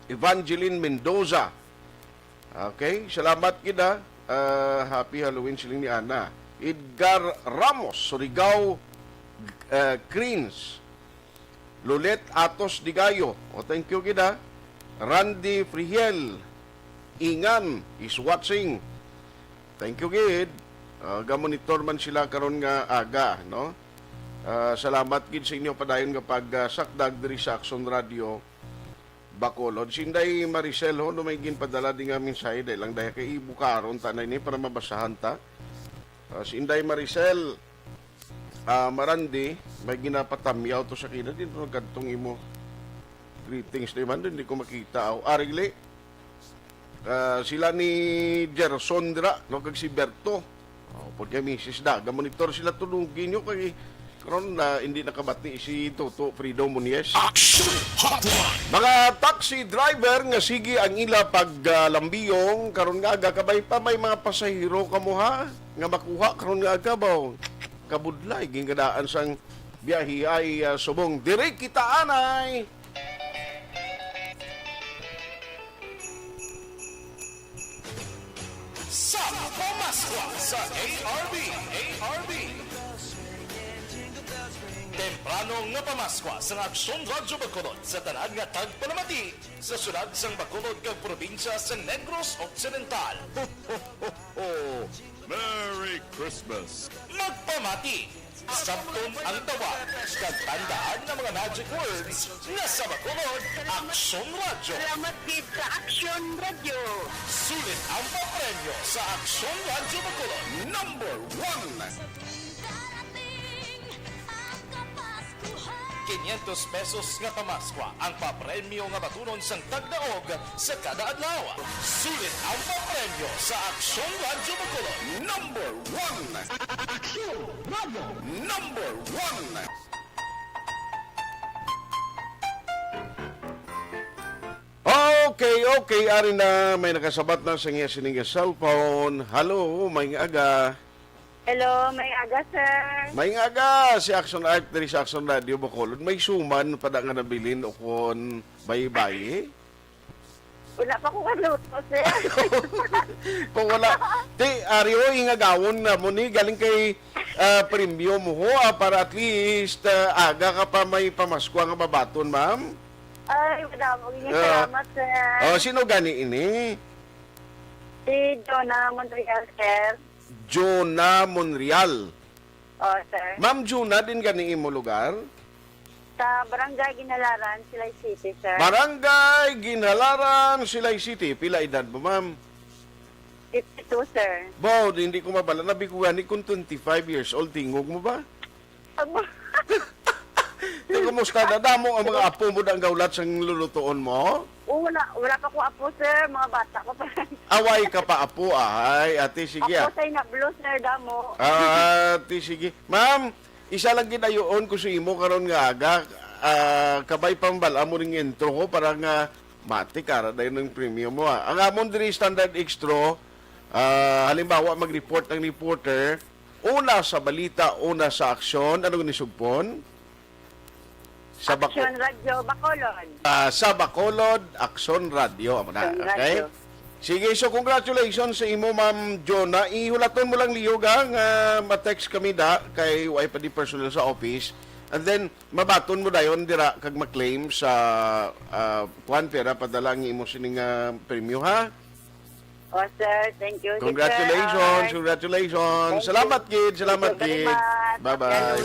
Evangeline Mendoza. Okay, salamat kita. Happy Halloween siling ni Ana. Edgar Ramos, Surigao Greens. Lulet Atos Digayo. Thank you kita. Randy Friel. Ingan is watching. Thank you, Gid. Gamonitor man sila karon nga aga, no? Salamat gid sa inyo padayon nga pagsakdag diri sa Aksyon Radio Bacolod. Sinday Maricel ho no may ginpadala di nga mensahe dahil lang dahil kay ibukaron tanay ni para mabasahan ta. Sinday Maricel Marandi may ginapatamyaw to sa kina din no kadtong imo greetings naman din di ko makita. Arigli sila ni Gersondra no kag si Berto. Pud kay Mrs. Da gamonitor sila tulungin nyo kay karon na hindi nakabati si Toto Freedom Munies. Aksyon Hotline. Mga taxi driver nga sige ang ila paglambiyong karon nga aga kabay pa may mga pasahero kamuha nga makuha karon nga aga baw kabudlay gingadaan sang biyahe ay subong diri kita anay. Sa Pamaswa sa ARB. Temprano nga Pamaswa sa Aksyon Radio Bacolod sa tanan nga tagpalamati sa syudad sang Bacolod kag probinsya sa Negros Occidental. Merry Christmas! Magpamati! Sabton ang tawag kag tandaan ng mga magic words na sa Bacolod, Aksyon Radio. Salamat gid sa Aksyon Radio. Sulit ang papremyo sa Aksyon Radio Bacolod. Number 1. 500 pesos nga pamaskwa ang papremyo nga batunon sang tagdaog sa kada adlaw. Sulit ang papremyo sa Aksyon Radyo Bacolod. Number 1. Aksyon Radyo. Number 1. Okay, ari na may nakasabat na sa iya sining cellphone. Hello, may aga. Hello, may aga, sir. May aga si Aksyon Art diri sa Aksyon Radio Bacolod. May suman pada nga nabilin o kon bayi-bayi. Wala pa ko kaluto, sir. Kung wala, Ario, ingagawon na mo ni galing kay premyo mo ho para at least aga ka pa may pamasko nga babaton, ma'am. Ay, wala mo. Salamat, sir. Sino gani ini? Si Jonah Montreal, sir. Jonah Monreal. Sir. Ma'am Jonah, din gani imo lugar? Sa Barangay Ginalaran, Silay City, sir. Barangay Ginalaran, Silay City. Pila edad mo, ma'am? 52, sir. Bo, hindi ko mabala. Nabi ko gani kung 25 years old. Tingog mo ba? Kumusta na damo ang mga apo mo ang gaulat sa lulutuon mo? Wala pa ko apo, sir. Mga bata ko pa. Away ka pa apo, ay. Ate, sige. Apo sa'y na-blue, sir, damo. Ate, sige. Ma'am, isa lang ginayoon ko sa imo karon nga aga. Kabay pambala mo ring intro ko para nga mati kara dahil ng premium mo. Ang amon diri standard extra, halimbawa mag-report ang reporter, una sa balita, una sa aksyon. Ano ni sugpon? Aksyon Radio Bacolod. Sa Bacolod, Aksyon Radio. Okay? Sige, so congratulations sa imo, Ma'am Jonah. Ihulaton mo lang liyog nga ma-text kami da kay way pa di personnel sa office. And then, mabaton mo dayon dira kag ma-claim sa kuan pera padala ang imo sining premyo, ha? Sir. Thank you. Congratulations. Congratulations. Salamat, kid. Salamat, kid. Bye-bye.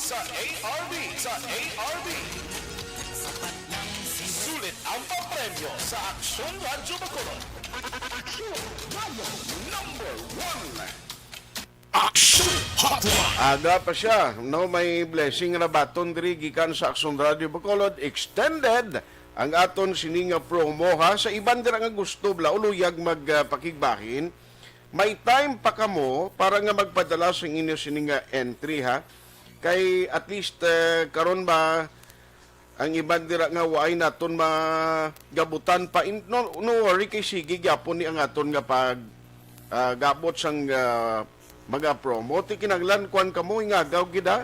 Sa ARB, sulit ang papremyo sa Aksyon Radyo Bacolod. Aksyon Radyo Number 1. Aksyon Hotline. Aga pa siya. No, may blessing na baton diri gikan sa Aksyon Radio Bacolod extended ang aton sininga promo, ha. Sa iban dira nga gusto bla uluyag magpakigbahin, may time pa kamo para nga magpadala sa inyo sininga entry, ha. Kay at least karon ba ang iban dira nga waay naton magabutan pa no worry kay sige gyapon ni ang aton nga pag gabot sang mga promo ti kinahanglan kuan kamo ingagaw gida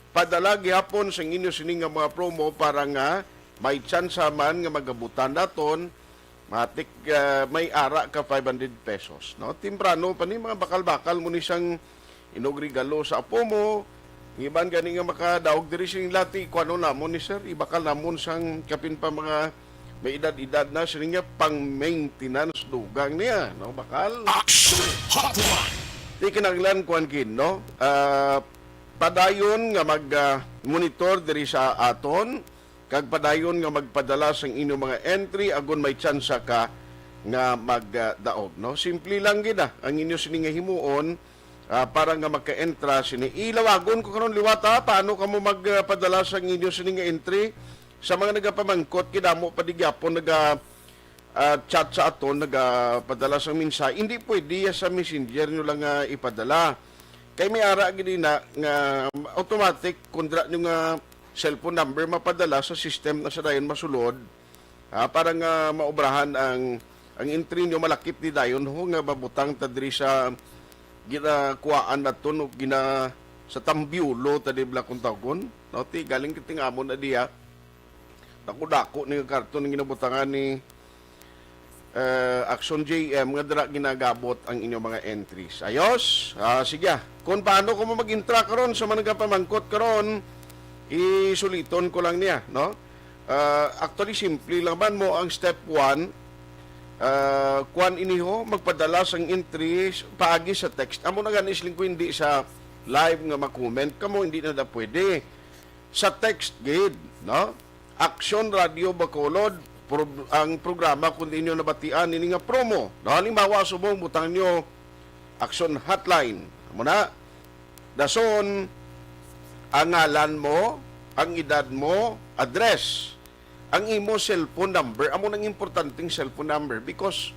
padala gyapon sang inyo sining nga mga promo para nga may chance man nga magabutan naton matik may ara ka 500 pesos, no. Timprano pa ni mga bakal-bakal mo ni siyang inogrigalo sa apo mo. Iban gani nga makadaog diri sing lati kuano namon ni sir, ibakal namon sang kapin pa mga may edad-edad na siya nga pang maintenance dugang niya, no, bakal. Action Hotline. Di kinahanglan kuan kin, no. Padayon nga mag monitor diri sa aton kag padayon nga magpadala sang inyong mga entry agon may tsansa ka nga magdaog, no. Simple lang gid ang inyo sini nga himuon. Para nga magka-entra sini. Ilawagon ko karon liwata paano kamo magpadala sa inyo sini nga entry sa mga nagapamangkot kidamo padigyapon chat sa aton nagapadala sa mensahe. Hindi pwede sa messenger nyo lang ipadala. Kay may ara gid na nga automatic kundra nyo nga cellphone number mapadala sa system na sa dayon masulod para nga maobrahan ang entry nyo malakip di dayon ho nga babutang ta diri sa ginakuhaan na to no, sa tambiulo tadi bla kung tawgon, no, ti galing kiting amon na diya dako-dako ni karton ng ginabutangan ni Aksyon JM nga dira ginagabot ang inyong mga entries. Ayos, sige, kung paano ko mag-intra karon sa mga nagapamangkot karon isuliton ko lang niya, no. Actually simple lang man mo ang step 1. Kuan iniho magpadala sang entries paagi sa text. Amo na ganis lingko hindi sa live nga mag-comment kamo hindi na pwede. Sa text gid, no? Aksyon Radio Bacolod ang programa kundi inyo nabatian ini nga promo. No, halimbawa subong butang nyo Aksyon Hotline. Muna, dason, ang ngalan mo, ang edad mo, address, ang imo cellphone number, amo nang importanteng cellphone number because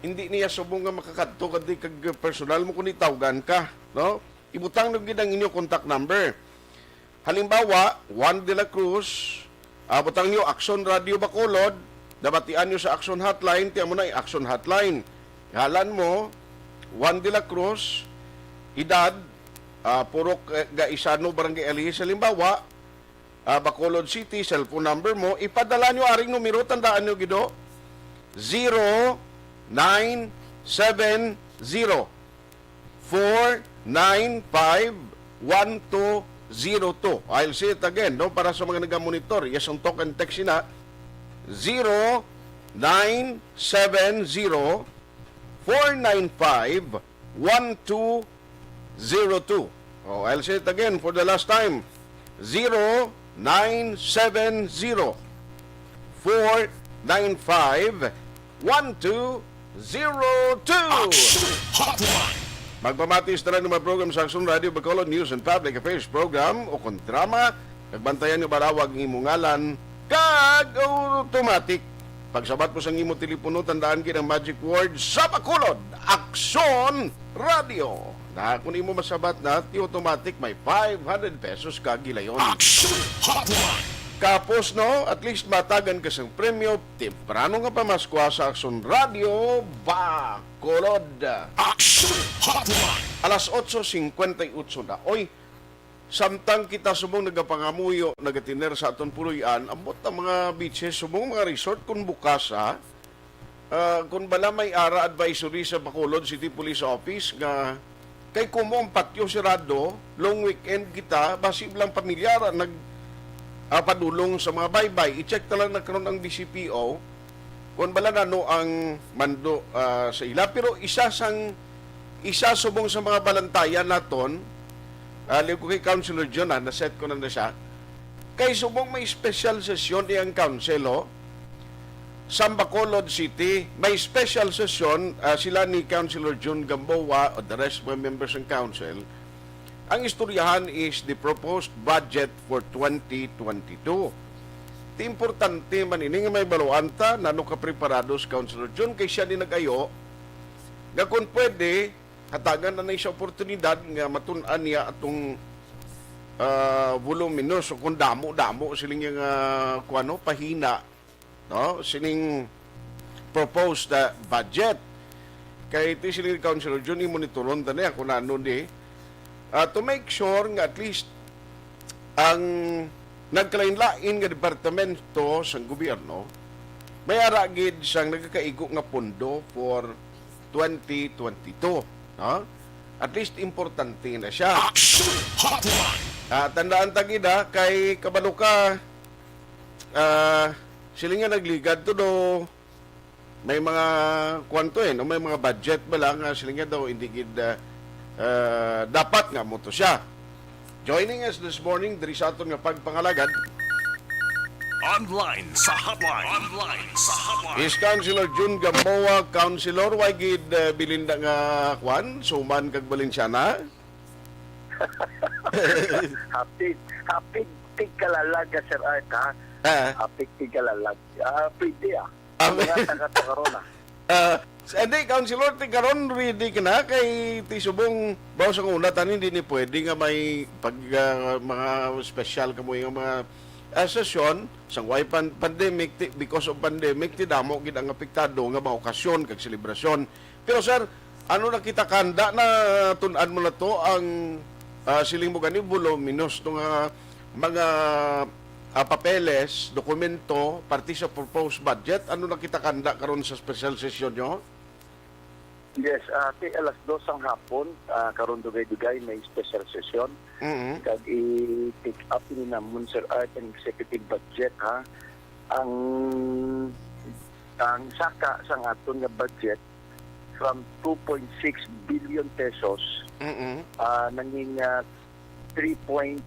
hindi niya subong nga makakadto kadto kag personal mo kundi tawgan ka, no? Ibutang ng gid ang inyo contact number. Halimbawa, Juan de la Cruz, butang niyo Aksyon Radio Bacolod, nabatian niyo sa Aksyon Hotline, tiyan mo na Aksyon Hotline. Ngalan mo, Juan de la Cruz, edad, Purok Gaisano, Barangay Elihis, halimbawa, Bacolod City, cellphone number mo, ipadala nyo aring numero, tandaan nyo gido, 0970-495-1202. I'll say it again, no? Para sa mga nag-monitor, yes, ang talk and text na, 0970-495-1202. Oh, I'll say it again for the last time. 0970-495-1202. Magpamatis na lang ng mga program sa Aksyon Radio Bacolod News and Public Affairs Program o kung drama, nagbantayan nyo barawag ng imong ngalan kag automatic. Pagsabat mo sa imong telepono, tandaan kinang magic word sa Bacolod, Aksyon Radio. Na kung imo masabat na, automatic may 500 pesos kagilayon. Aksyon Hotline. Kapos no, at least matagan ka sa premyo, temprano nga pamaskwa sa Aksyon Radio Bacolod. Aksyon Hotline. Alas 8:58 na. Oy, samtang kita subong nagapangamuyo, nagatiner sa aton puloy-an, ambot ang mga beaches, subong mga resort kung bukas ha. Kung bala may ara advisory sa Bacolod City Police Office nga kay kumo ang patio sirado, long weekend kita, basi lang pamilyara padulong sa mga baybay. I-check talang nagkaroon ang DCPO kung bala na no ang mando sa ila. Pero isa subong sa mga balantayan naton, liw ko kay Councilor John, na-set ko na siya, kay subong may special session iyang council, sa Bacolod City, may special session sila ni Councilor John Gamboa o the rest of members ng council. Ang istoryahan is the proposed budget for 2022. Ti importante man ini nga may baluanta nano ka preparados Councilor John kay siya din nag-ayo nga kung pwede hatagan na siya oportunidad nga matun-an niya atong voluminous o kung damo siling yung pahina, no, sining proposed budget kay iti siling Councilor John i-monitoron ta niya kung ano di to make sure nga at least ang nagkalain-lain nga departamento sa gobyerno may aragid siyang nagkakaigo nga pondo for 2022, no? At least importante na siya. Tandaan tagida kay kabalo ka sila nga nagligad to do may mga kwanto no? May mga budget ba lang sila nga daw hindi gid dapat nga mo to siya. Joining us this morning diri sa aton nga pagpangalagad online sa hotline is Councilor Jun Gamboa. Councilor, why gid bilinda nga kwan suman kag Balenciana? Happy tigkalalag Sir Art ha. Happy tigkalalag. Pwede mga taga-karon Hindi, Councilor, karon ready ka na kay tisubong bawas ang una tanin hindi ni pwede nga may pag mga special kamoy nga mga session sang way pandemic because of pandemic ti damo gid ang apektado nga mga okasyon kag selebrasyon. Pero sir, ano nakita kanda na tun-an mo na to ang siling mo gani voluminous to nga mga papeles, dokumento, parti sa proposed budget, ano nakita kanda karon sa special session nyo? Yes, alas 2 ang hapon, karon dugay-dugay may special session. Kag i-take up ni namon Sir Art ang executive budget ha. Ang saka sang aton nga budget from 2.6 billion pesos nanging 3.250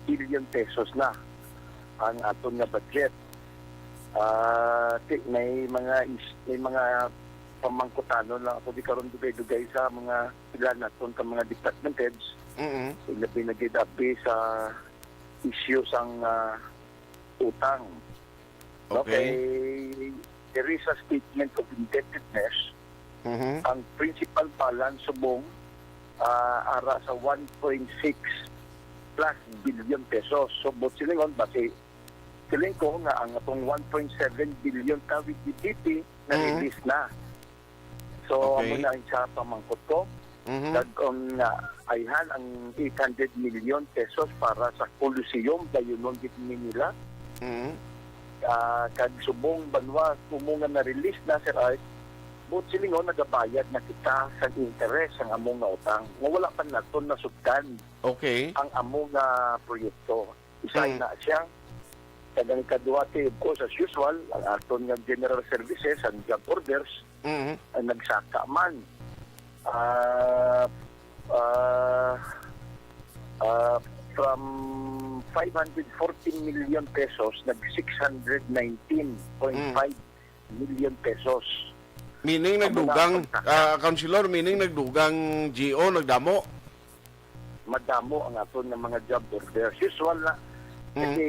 billion pesos na ang aton nga budget. May mga pamangkutano lang ako di karon dugay-dugay sa mga sila naton ka mga department heads. Sila pinag-idabi sa issue sang utang. Okay. There is a statement of indebtedness. Ang principal balance subong ara sa 1.6 plus billion pesos. So, but silingon, basi siling ko nga ang atong 1.7 billion kawit DPP na release na. So, amo na sa pamangkot ko. Kung ayhan ang 800 million pesos para sa Coliseum, Dayunon, Manila. Kag subong banwa kumungan na release na Sir Art, but silingon nagabayad na kita sa interest ang among nga utang. Nga wala pa naton na sugdan. Okay. Ang among nga proyekto. Isa na siya. Kag ang kaduwate, of course, as usual, ang aton nga general services, ang job orders, ang nagsaka man. From 514 million pesos, nag 619.5 million pesos. Meaning nagdugang, Councilor, meaning nagdugang GO, nagdamo? Madamo ang aton ng mga job orders. Usual na. Kasi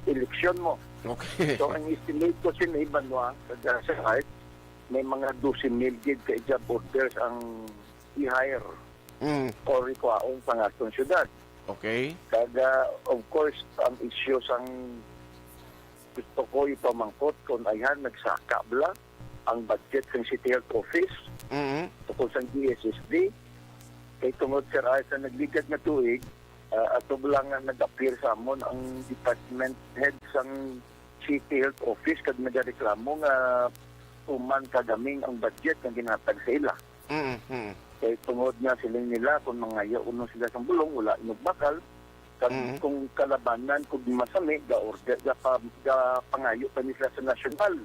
eleksyon mo. Okay. So, ang estimate ko sinibanwa sa heart, may mga 12,000 gid ka job orders ang i-hire o rikwaong pangatong syudad. Okay. Kaga, of course, ang issues ang gusto ko ipamangkot kung ayan, nagsaka bla ang budget ng City Health Office tungkol sa DSSD. Kay tungod Sir Ay sa nagligad na tuig, ato lang nga nag-appear sa amon ang department head sang City Health Office kag nagareklamo nga tuman kagaming ang budget nga ginhatag sa ila. Kay tungod nga siling nila kung mangayo uno sila sa bulong, wala inugbakal. Kung kalabanan, kung masami, ga-order, pangayo pa nila sa national.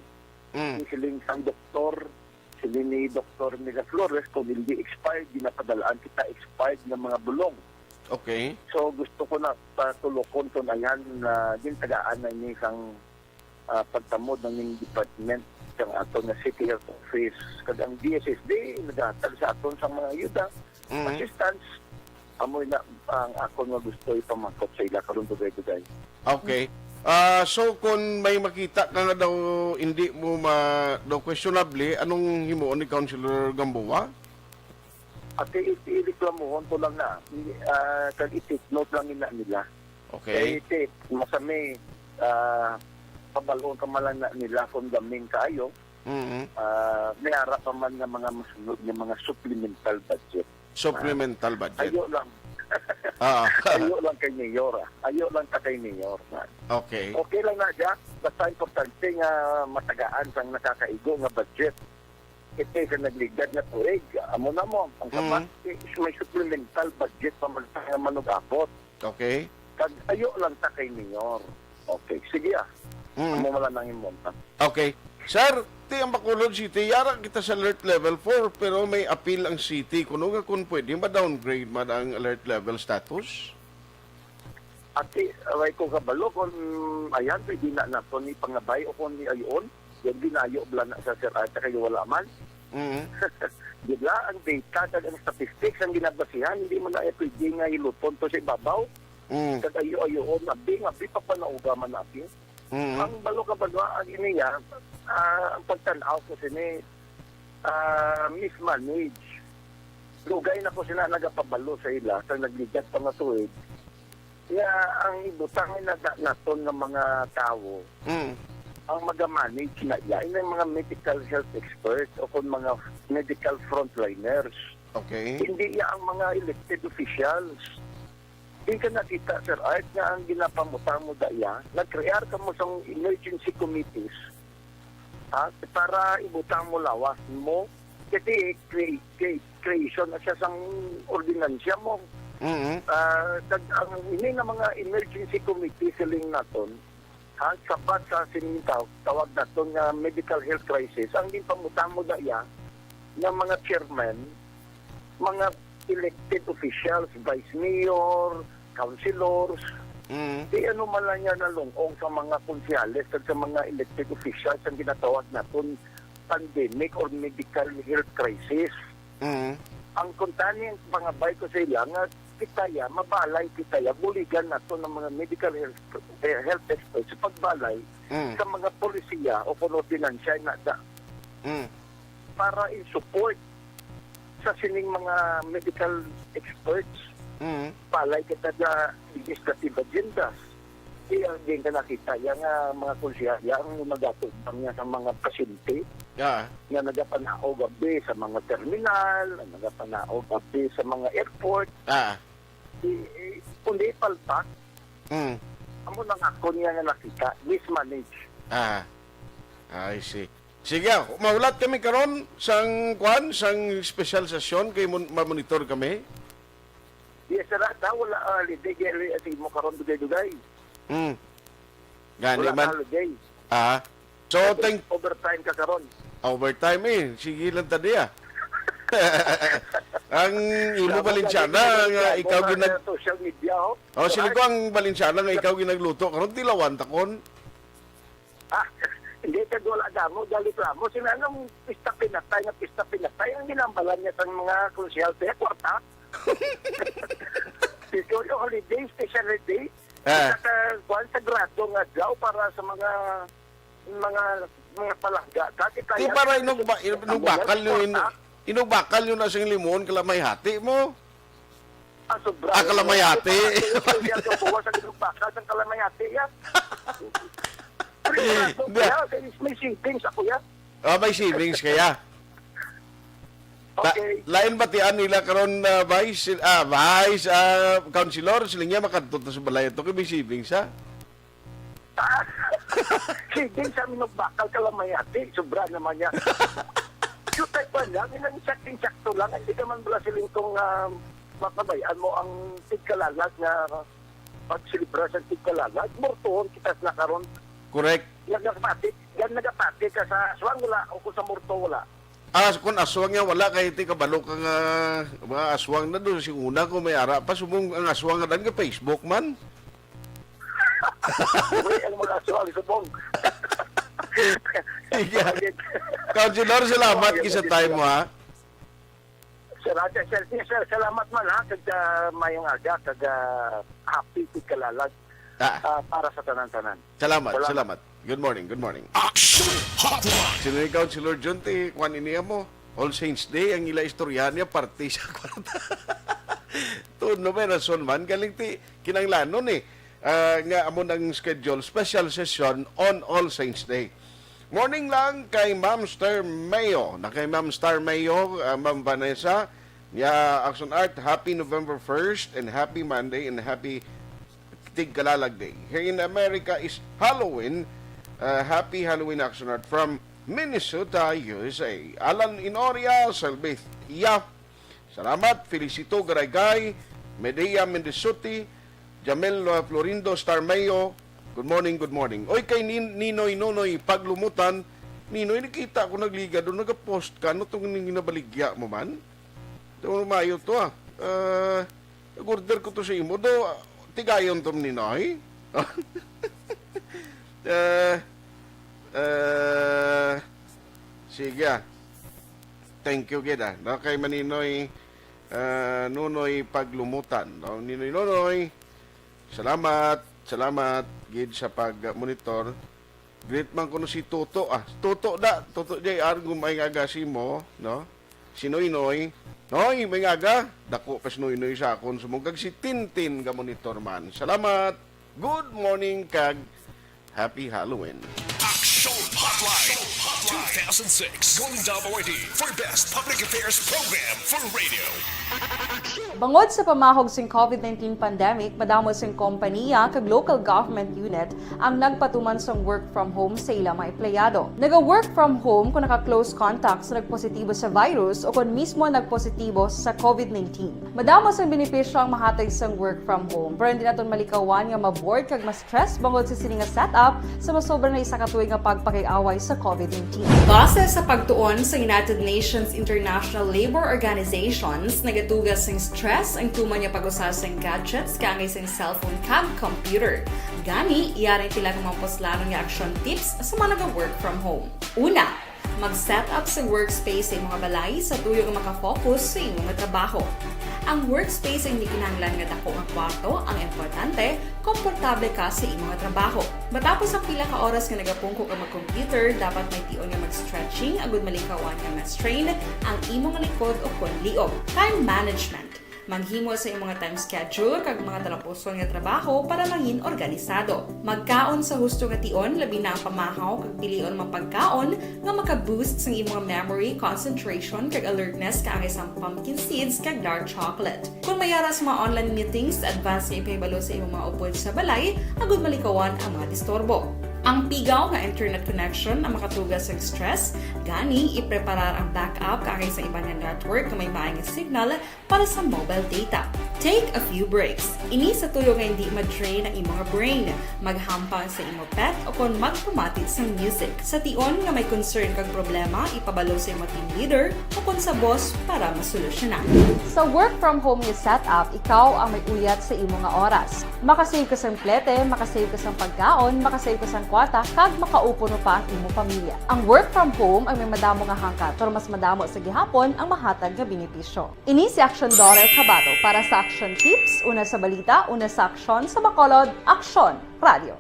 Siling sang doktor, siling ni Dr. Mega Flores, kung hindi expired, ginapadalaan kita expired ng mga bulong. Okay. So gusto ko na patulokon kung ayan na din tagaan na niya isang pagtamod ng yung department ng aton na City Health Office. Kada ang DSSD, naghatag sa aton sa mga ayuda, assistance, amoy na ang ako nga gusto ipamangkot sa ila karon dugay-dugay. Okay. So kung may makita ka nga daw hindi mo daw questionably, anong himuon ni Councilor Gamboa? At i-reklamuhon ko lang na kag i-take note lang nila. Okay. Kaya masami pabalon ka malang na nila kung daming kaayo. Mayara pa man ng mga masunod ng mga supplemental budget. Supplemental budget. Ayo lang. Ayo lang kay Mayor. Ayo lang ka kay Mayor. Okay. Okay lang na siya. Basta importante nga matagaan sang nakakaigo nga budget. Ito sa nagligad na tuig. Amo na mo. Ang sapat, may supplemental budget pa manugapot. Okay. Kag ayo lang ta kay Mayor. Okay. Sige Amo wala nang imonta. Okay. Sir, ang Bacolod City, yara kita sa alert level 4 pero may appeal ang city. Kung pwede ma-downgrade ang alert level status? Ati, away ko kabalo kung ayan, pwede na nato ni pangabay o kung ni ayon, yung binayo bla na sa Sir Ata kayo wala man. Diba, ang data at ang statistics ang ginabasihan, hindi mo na pwede nga iluton to sa ibabaw. Kag ayo-ayoon, abi pa pa naugaman natin. Ang balo kabalo, ang iniya, ang pagtanaw ko sini, mismanage. Lugay na ko sila nagapabalo sa ila, sa nagligat pa nga tuwid. Kaya ang ibutangin na naton ng mga tao, ang mag-manage na iya, yung mga medical health experts o kung mga medical frontliners. Okay. Hindi iya ang mga elected officials. Hindi ka nakita, Sir Art, na ang ginapamutang mo daya, nag-create ka mo sa emergency committees para ibutang mo lawas mo. Kasi creation na siya sa ordinansya mo. Ang ini nga mga emergency committee siling naton, sapat sa sinintaw, tawag naton nga medical health crisis, ang ginapamutang mo daya ng mga chairman, mga elected officials, vice mayor, councilors, di ano man lang yan nalungkong sa mga konsyales at sa mga elected officials ang ginatawag natin pandemic or medical health crisis. Ang kuntani ang pangabay ko sa ila nga kitaya, mabalay kitaya, buligan na to ng mga medical health experts sa pagbalay sa mga polisiya o kuno financial na da. Para i-support sa sining mga medical experts. Palay kita na legislative agendas. Iyang din ka nakita, yung mga konsyalya ang nagatubang niya sa mga pasyente nga nagapanaog gabi sa mga terminal, nagapanaog gabi sa mga airport. Kundi palpak, amo nang ako niya nga nakita, mismanage. I see. Sige, maulat kami karon sang special session kay ma-monitor kami. Yes, sir. Wala holiday. Sige mo karon dugay-dugay. Gani wala man. holiday. So, overtime ka karon. Overtime Sige lang tadi ang imo Balenciana nga ikaw ginag social media sino ko ang Balenciana nga ikaw ginagluto karon tilawan takon. Hindi ka wala damo dali plamo sila nang pista pinatay ang ginambalan niya sang mga konsyal sa kwarta. Ito yung holiday, special holiday. Kuan sagrado nga daw para sa mga palangga. Di para inubakal yun na siyang limon kalamay hati mo. Sobra. Kalamay hati. Buwas ang inubakal sa kalamay hati yan. May savings ako yan. May savings kaya. Okay. Lain batian nila karon vice councilor sila niya makadto sa balay ito kay may savings Savings sa minubakal kalamayati, sobra naman niya. Yung type pa lang, sakto lang, hindi ka man pala siling kung makabayaan mo ang tigkalalag na pagsilibra sa tigkalalag, mortohon kitas na karon. Correct. Nagapati ka sa aswang wala o kung sa morto wala. Kung aswang niya wala kay ti kabalo ka nga mga aswang na doon si una ko may ara pa sumong ang aswang nga dan ka Facebook man. Ang mga aswang subong. Councilor, salamat kisa time mo Sir, salamat man kag mayong aga kag happy kalalag para sa tanan-tanan. Salamat. Good morning. Aksyon Hotline! Sino ni Councilor John, kwan iniya mo? All Saints Day, ang ila istorya niya, party sa kwarta. Tuno may rason man, galing kinanglanon nga amo ng schedule, special session on All Saints Day. Morning lang kay Ma'am Star Mayo. Kay Ma'am Star Mayo, Ma'am Vanessa, Aksyon Art, happy November 1st, and happy Monday, and happy Tigkalalag Day. Here in America is Halloween. Happy Halloween Action Art from Minnesota, USA. Alan Inoria, Salbeth Iya. Salamat. Felicito Garagay, Medea Mendesuti, Jamel Florindo, Star Mayo. Good morning. Oy, kay Ninoy Nonoy, paglumutan, Ninoy, nakita ko nagliga doon, nag-post ka, ano itong ginabaligya mo man? Ito mayo to nag-order ko to sa imo, tigayon to Ninoy. Sige. Thank you kita. Kay Maninoy Nunoy paglumutan. Ninoy Nunoy. Salamat gid sa pag-monitor. Great man kuno si Toto. Toto jay argum ay agasi mo, no? Si Noy. Noy, may aga. Dako pas Noy sa akon sumugag si Tintin ga monitor man. Salamat. Good morning kag happy Halloween. Aksyon Hotline 2006 Golden WID for Best Public Affairs Program for Radio. Bangod sa pamahog sing COVID-19 pandemic, madamo sing kompanya kag local government unit ang nagpatuman sang work from home sa ilang mga empleyado. Naga-work from home kung naka-close contacts na nagpositibo sa virus o kung mismo nagpositibo sa COVID-19. Madamo sang benepisyo ang mahatag sang work from home, pero hindi naton malikawan nga ma-bored kag ma-stress bangod sa sini nga setup sa masobra na isa ka tuig nga pagpakiaway sa COVID-19. Base sa pagtuon sa United Nations International Labor Organizations, nagatugas ng stress ang tuman niya pag-usas ng gadgets kangay sa cellphone kag computer. Gani, iyaring tila ng mga poslanong nga action tips sa mga nag-work from home. Una, Mag-set up sa workspace sa mga balay sa tuyo nga makafocus sa imong nga trabaho. Ang workspace ay hindi kinahanglan nga dako nga kwarto, ang importante, komportable ka sa imong nga trabaho. Matapos ang pila ka oras nga nagapungko ka mag-computer, dapat may tion nga mag-stretching agud malikawan nga ma-strain ang imong likod o kon liog. Time management. Maghimo sa imong time schedule kag mga talapuson nga trabaho para maging organisado. Magkaon sa husto nga tion, labi na ang pamahaw kag pilion mapagkaon nga maka-boost sa imong memory, concentration kag alertness kaangay sang pumpkin seeds kag dark chocolate. Kung mayara sa mga online meetings, advance nga ipahibalo sa imong mga upod sa balay, agud malikawan ang mga disturbo. Ang pigaw nga internet connection ang makatugas sa stress, gani ipreparar ang backup kaangay sa ibang nga network na may maayong signal para sa mobile data. Take a few breaks. Ini sa tuyo nga hindi ma-drain ang imong brain. Maghampang sa imong pet o kon magpumatit sa music. Sa tion nga may concern kag problema, ipabalo sa imong team leader o kon sa boss para masolusyonan. Sa work from home nga setup, ikaw ang may uyat sa imong nga oras. Makasave ka sa plete, makasave ka sa pagkaon, makasave ka sa kwata, kag makaupo no pa ang imong pamilya. Ang work from home ay may madamo nga hangkat, pero mas madamo sa gihapon ang mahatag nga benepisyo. Ini si Aksyon Dorel Cabato para sa Aksyon Tips, una sa balita, una sa aksyon, sa Bacolod, Aksyon Radio.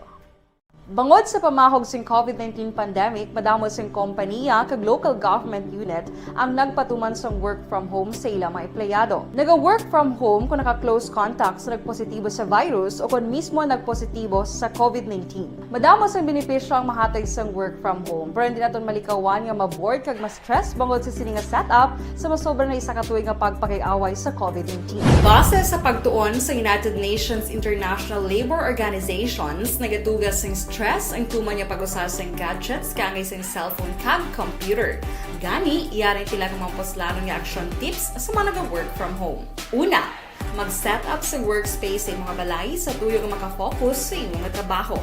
Bangod sa pamahog sing COVID-19 pandemic, madamo sing kompanya kag local government unit ang nagpatuman sang work from home sa ilang mga empleyado. Naga-work from home kung naka-close contacts na nagpositibo sa virus o kung mismo nagpositibo sa COVID-19. Madamo sang benepisyo ang mahatag sang work from home, pero hindi naton malikawan nga ma-bored kag ma-stress bangod sa sini nga setup sa masobra na isa ka tuig nga pagpakiaway sa COVID-19. Base sa pagtuon sa United Nations International Labor Organizations, nagatugas sing stress ang tuman niya pag-usar sa gadgets kaangay sa cellphone kag computer. Gani, iyaring tila kang mga poslanong nga action tips sa mga nag-work from home. Una, mag-set up sa workspace sa mga balay sa tuyo nga makafocus sa imong trabaho.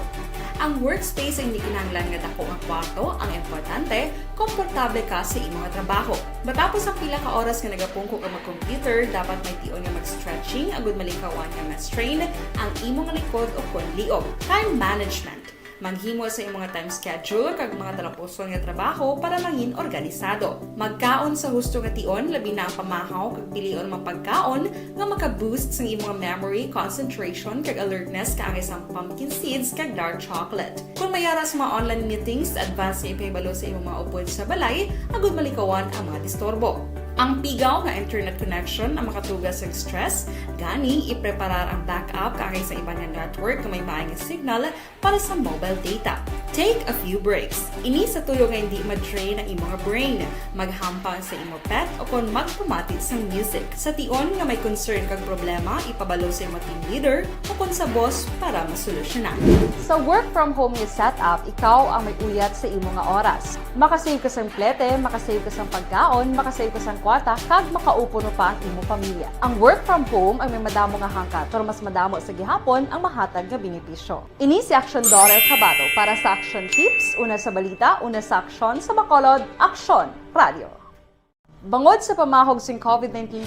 Ang workspace ay hindi kinahanglan nga dako nga kwarto, ang importante, komportable ka sa imong trabaho. Matapos ang pila ka oras nga nagapungko ka mag-computer, dapat may tion nga mag-stretching agud malikawan nga ma-strain ang imong likod o kon liog. Time management. Maghimo sa imong time schedule kag mga talapuson nga trabaho para maging organisado. Magkaon sa husto nga tion, labi na ang pamahaw kag pilion mapagkaon nga maka-boost sa imong memory, concentration kag alertness kaangay sang pumpkin seeds kag dark chocolate. Kung mayara sa mga online meetings, advance nga ipahibalo sa imong mga upod sa balay, agud malikawan ang mga disturbo. Ang pigaw nga internet connection ang makatugas sa stress, gani ipreparar ang backup kaangay sa ibang nga network na may maayong signal para sa mobile data. Take a few breaks. Ini sa tuyo nga hindi ma-drain ang imong brain. Maghampang sa imong pet o kon magpumatit sa music. Sa tion nga may concern kag problema, ipabalo sa imong team leader o kon sa boss para masolusyonan. Sa work from home nga setup, ikaw ang may uyat sa imong nga oras. Makasave ka sa plete, makasave ka sa pagkaon, makasave ka sa kwata, kag makaupo no pa ang imong pamilya. Ang work from home ay may madamo nga hangkat, pero mas madamo sa gihapon ang mahatag nga benepisyo. Ini si Aksyon Dorel Cabato para sa Aksyon Tips, una sa balita, una sa aksyon, sa Bacolod, Aksyon Radio. Bangod sa pamahog sing COVID-19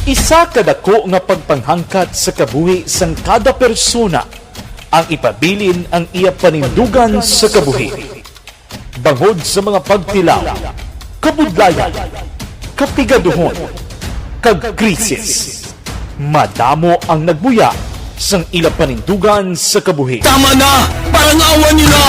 Isa kadako nga pagpanghangkat sa kabuhi sang kada persona ang ipabilin ang iya panindugan sa kabuhi. Bangod sa mga pagtilaw, kabudlayan, kapigaduhon, kag krisis. Madamo ang nagbuya sang ila panindugan sa kabuhi. Tama na! Parang awan nyo na!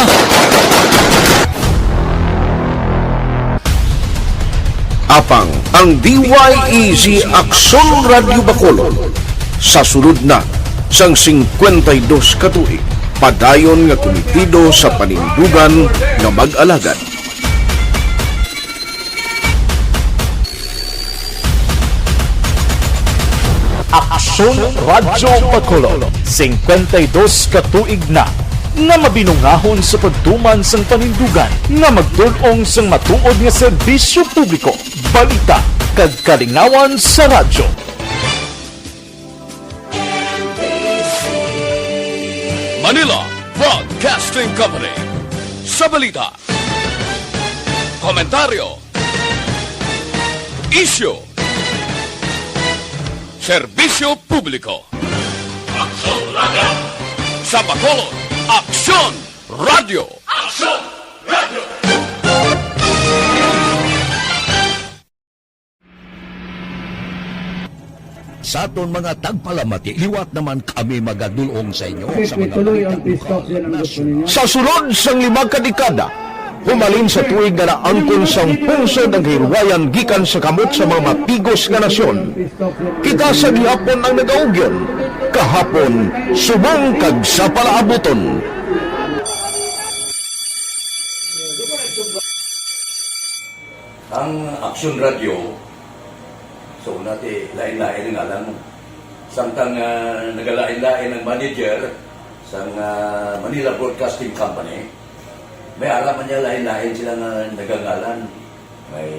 Apang ang DYEZ Aksyon Radio Bacolod sa sulod na sang 52 katuig padayon nga komitido sa panindugan nga mag-alagad. Aksyon Radio Bacolod 52 katuig na nga mabinungahon sa pagtuman sang panindugan nga magdulong sang matuod nga serbisyo publiko, balita kag kalingawan sa radyo. Manila Broadcasting Company. Sa balita, komentaryo, issue, serbisyo publiko. Aksyon Radio! Sa Bacolod, Aksyon Radio! Aksyon Radio! Sa aton mga tagpalamati, liwat naman kami magadulong sa inyo sa mga Sa sulod sang 5 kadekada, humalin sa tuig nga naangkon sang pungsod ang hirwayan gikan sa kamot sa mga mapigos nga nasyon. Kita sa gihapon ang nagaugyon, kahapon subong kag sa palaabuton. Ang Aksyon Radio, so natin lain-lain ang alam mo. Samtang nagalain-lain ang manager sa Manila Broadcasting Company, may alaman niya lain-lain sila nga nagangalan. May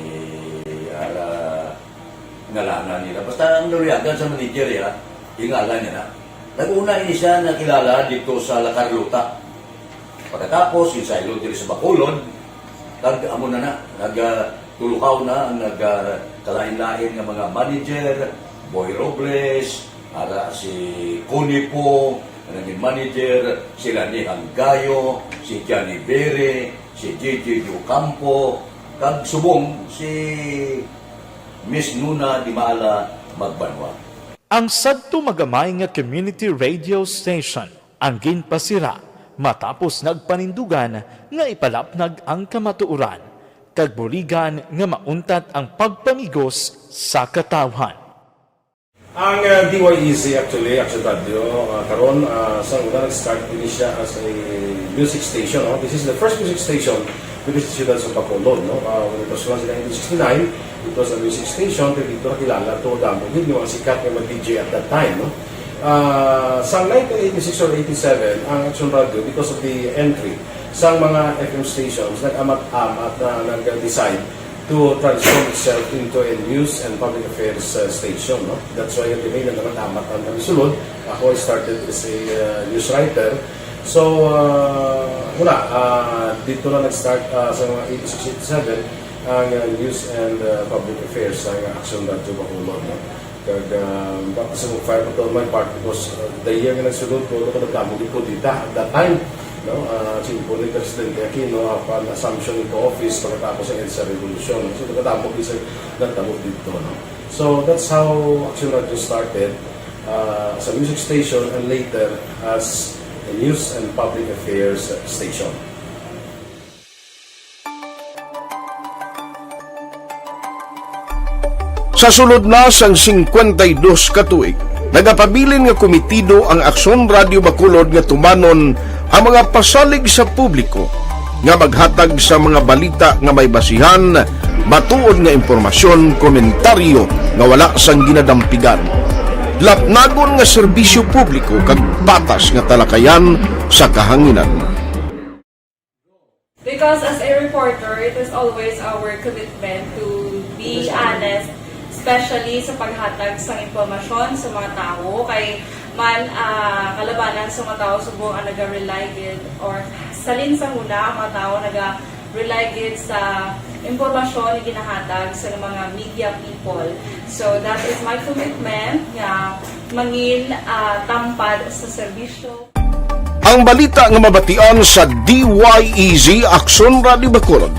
ngalanan nila. Basta ang naluyagan sa manager ya, yung ngalan niya na. Nag-una siya na kilala dito sa La Carlota. Pagkatapos, yung silo dito sa Bacolod, amo na nagtulukaw na ang nagkalain-lain ng mga manager, Boy Robles, si Connie po, naging manager, sila ni Hanggayo, si Johnny Bere, si JJ Campo, kag subong si Miss Nuna Di Maala Magbanwa. Ang sadto magamay nga community radio station ang ginpasira matapos nagpanindugan nga ipalapnag ang kamatuuran kag buligan nga mauntat ang pagpamigos sa katawhan. Ang DYEZ actually, Aksyon Radio, karon sa una nag-start din siya as a music station. No? This is the first music station with the ciudad sa Bacolod. No? When it was launched in 1969, it was a music station, pero dito nakilala to damo din yung mga sikat ng mga DJ at that time. No? Sa 1986 or 87, ang Aksyon Radio, because of the entry sa mga FM stations, nag-amat-amat na nag-decide to transform itself into a news and public affairs station. No? That's why kami na naman-amat ang sulod. Ako I started as a news writer. So, dito na nag-start sa mga 86-87 ang news and public affairs ng Aksyon Radio Bacolod. No? Kasi mag-fire ko to my part because the year nga nagsulod ko, nagdamog ko dito at that time. No, simple ni Presidente Aquino upon assumption into office pagkatapos ng EDSA Revolution. So, nagdamog dito. No? So, that's how Aksyon Radio started as a music station and later as a news and public affairs station. Sa sulod na sang 52 ka tuig, nagapabilin nga komitido ang Aksyon Radio Bacolod nga tumanon ang mga pasalig sa publiko nga maghatag sa mga balita nga may basihan, matuod nga impormasyon, komentaryo nga wala sang ginadampigan. Lapnagon nga serbisyo publiko kag patas nga talakayan sa kahanginan. Because as a reporter, it is always our commitment to be honest, especially sa paghatag sa impormasyon sa mga tao, kay man kalabanan sa mga tao subong ang naga-rely gid or salin sa huna ang mga tao naga-rely gid sa impormasyon na ginahatag sa mga media people. So that is my commitment nga mangin tampad sa serbisyo. Ang balita nga mabatian sa DYEZ Aksyon Radio Bacolod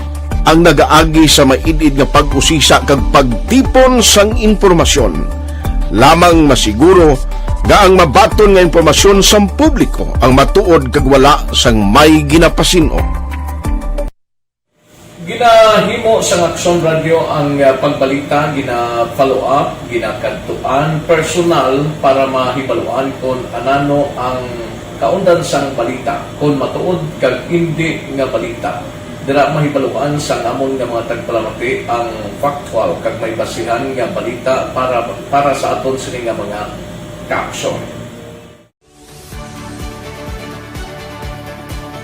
ang nagaagi sa maidid nga pag-usisa kag pagtipon sang impormasyon. Lamang masiguro nga ang mabaton nga impormasyon sa publiko ang matuod kag wala sang may ginapasino. Ginahimo sa Aksyon Radio ang pagbalita, gina-follow up, ginakantuan personal para mahibaluan kung anano ang kaundan sang balita, kung matuod kag hindi nga balita. Dira mahibaluan sa amon nga mga tagpalamati ang factual kag may basihan nga balita para sa aton sini nga mga ka-aksyon.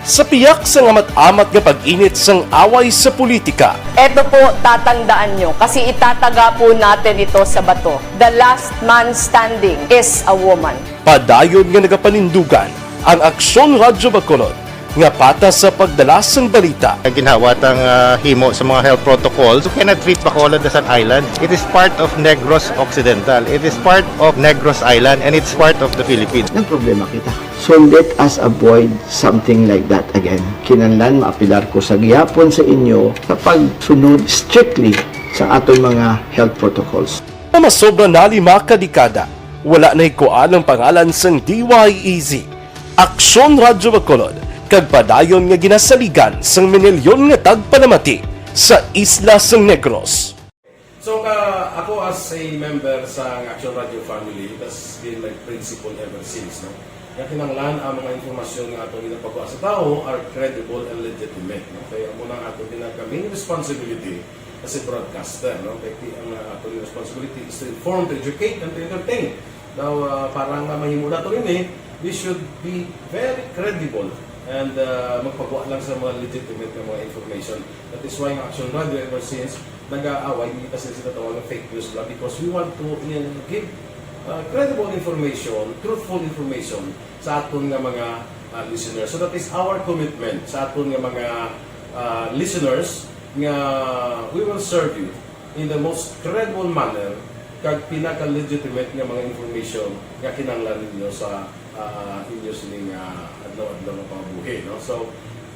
Sa piyak sa amat-amat nga pag-init sang away sa politika. Ito po, tatandaan nyo, kasi itataga po natin ito sa bato. The last man standing is a woman. Padayon nga nagapanindugan ang Aksyon Radio Bacolod nga patas sa pagdalas ng balita. Ginhawat ang himo sa mga health protocols. You cannot treat Bacolod as an island. It is part of Negros Occidental. It is part of Negros Island and it's part of the Philippines. Nang problema kita. So let us avoid something like that again. Kinahanglan maapilar ko sa gihapon sa inyo sa pagsunod strictly sa aton mga health protocols. Masobra na 5 kadekada, wala na ikuan ang pangalan sang DYEZ, Aksyon Radyo Bacolod, kag padayon nga ginasaligan sang minilyon nga tagpanamati sa isla sang Negros. So ako as a member sa Aksyon Radio family, that's been my principle ever since. No? Kaya kinanglan ang mga informasyon nga atong ginapagawa sa tao are credible and legitimate. No? Kaya muna ang atong main responsibility as a broadcaster. No? Kaya ang atong responsibility is to inform, to educate, and to entertain. Now, parang mahimula ito rin we should be very credible and magpagawa lang sa mga legitimate na mga information. That is why ang Aksyon Radio ever since nag-aaway, hindi kasi sila tawag ng fake news lang because we want to give credible information, truthful information sa aton nga mga listeners. So that is our commitment sa aton nga mga listeners nga we will serve you in the most credible manner kag pinaka-legitimate nga mga information nga kinahanglan ninyo sa inyo sining adlaw-adlaw nga pambuhi. No? So,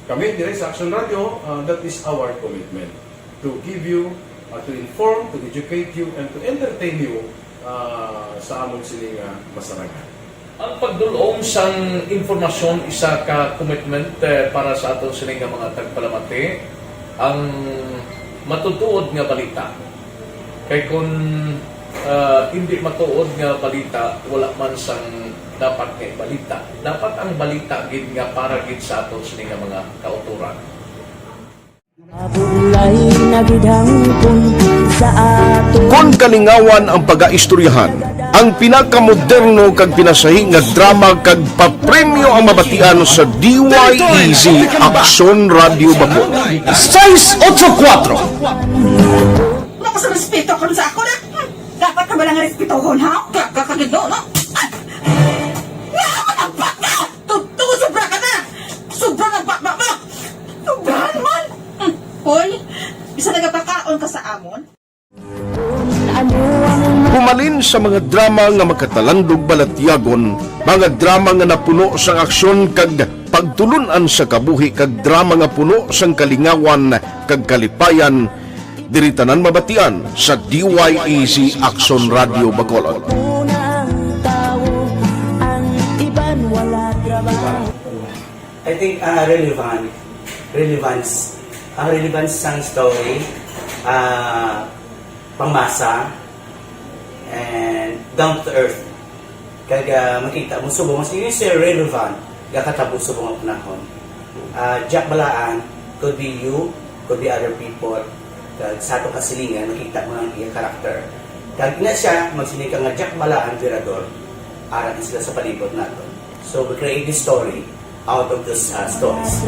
kami dire sa Aksyon Radio, that is our commitment to give you, to inform, to educate you, and to entertain you sa among sining masarangan. Ang pagdulong sang informasyon isa ka commitment para sa aton sining mga tagpalamati ang matutuod nga balita. Kay kung hindi matuod nga balita, wala man sang dapat nga balita. Dapat ang balita gid nga para gid sa aton sining mga kauturan. Kon kalingawan ang pag-aistoryahan, ang pinakamoderno kag pinasahi nga drama kag papremyo ang mabatian sa DYEZ Aksyon Radio Bacolod. 684 Wala ko sa respeto ko sa ako na. Dapat ka ba lang respetohon, ha? Kakagido, no? Tuto, sobra ka na! Sobra ng bakbak mo! Sobrahan man! Hoy, bisa nagapakaon ka sa amon? Pumalin sa mga drama nga magkatalandog balatyagon, mga drama nga napuno sang aksyon kag pagtulunan sa kabuhi kag drama nga puno sang kalingawan kag kalipayan, diritanan mabatian sa DYEZ Aksyon Radio Bacolod. I think relevance sang story, pangmasa, and down to earth. Kaya makita mo subong mas yun siya relevant kakatabo subong ang panahon. Jack balaan could be you, could be other people. Sa ato kasilingan makita mo ang iyang karakter. Kaya ina siya magsinika nga Jack balaan virador aral sila sa palibot nato. So we create this story out of this stories.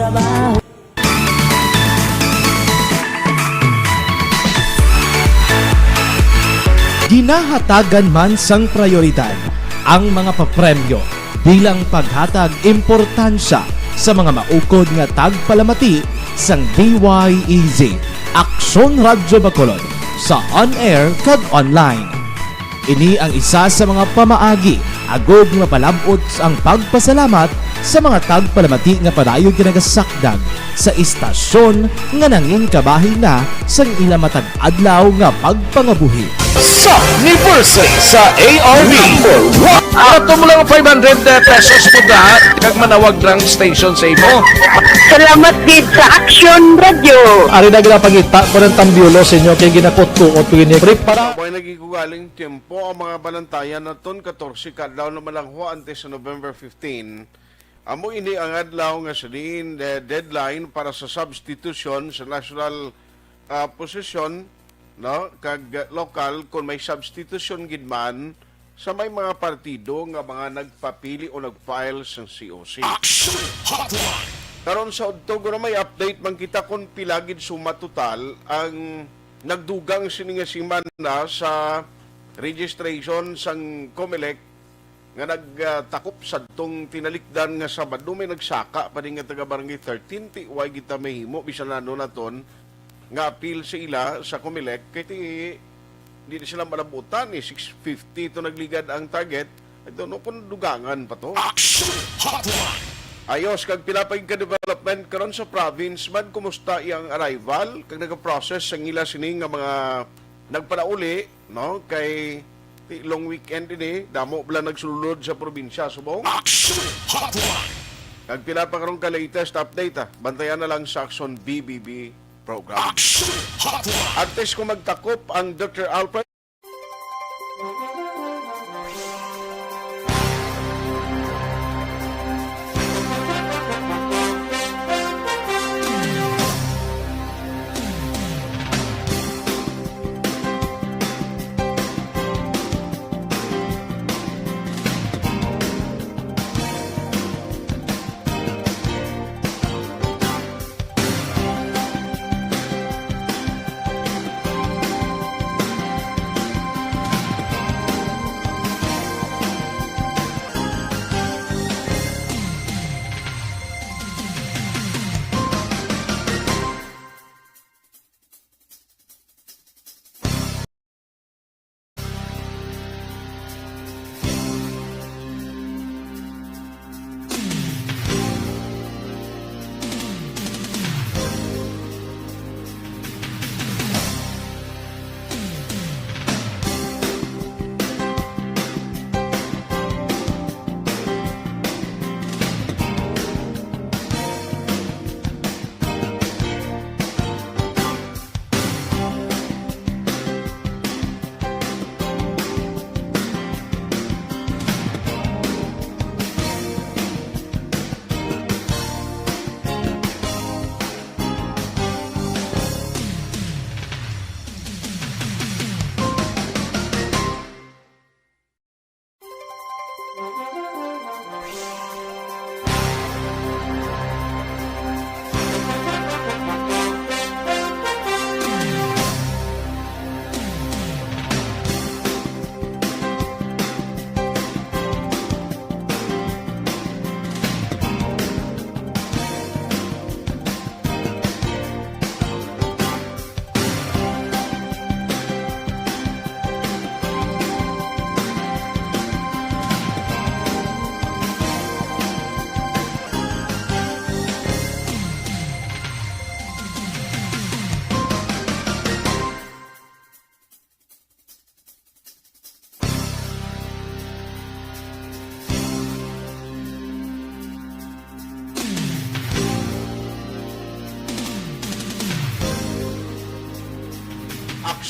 Ginahatagan man sang prioridad ang mga papremyo bilang paghatag importansya sa mga maukod nga tagpalamati sang DYEZ Aksyon Radyo Bacolod sa on-air kag online. Ini ang isa sa mga pamaagi agod mapalabot ang pagpasalamat sa mga tagpalamati nga padayon kinagasakdag sa istasyon nga nangin kabahin na sang ilang matag adlaw nga pagpangabuhi. Sa anniversary sa ARV Ato mo lang 500 pesos po lahat kag manawag lang station sa imo. Salamat gid sa Aksyon Radio. Ari na ginapangita ko ng tambyulo sa inyo kay ginakot-kuot ko ini para Boy nagigugaling tempo ang mga balantayan naton 14 kadlaw naman lang ho antes sa November 15. Amo ini ang adlaw nga sa diin deadline para sa substitution sa national position, no, kag local kung may substitution gid man sa may mga partido nga mga nagpapili o nagfile sa COC. Action Hotline. Karon sa udto guro may update man kita kung pilagid suma total ang nagdugang sininga siman na sa registration sang COMELEC nga nagtakop sa tong tinalikdan nga Sabado may nagsaka pa din nga taga barangay 13 ti way kita mahimo bisan nano naton nga appeal sa ila sa Comelec kay ti di na sila malabutan 650 to nagligad ang target. Ito no kung dugangan pa to. Ayos kag pilapay ka development karon sa province man kumusta iyang arrival kag nagaprocess ang ila sini nga mga nagpadauli no kay long weekend ini damo bala nagsulod sa probinsya subong. Kag pila pa karon ka latest update bantayan na lang sa Aksyon BBB program. Antes ko magtakop ang Dr. Alfred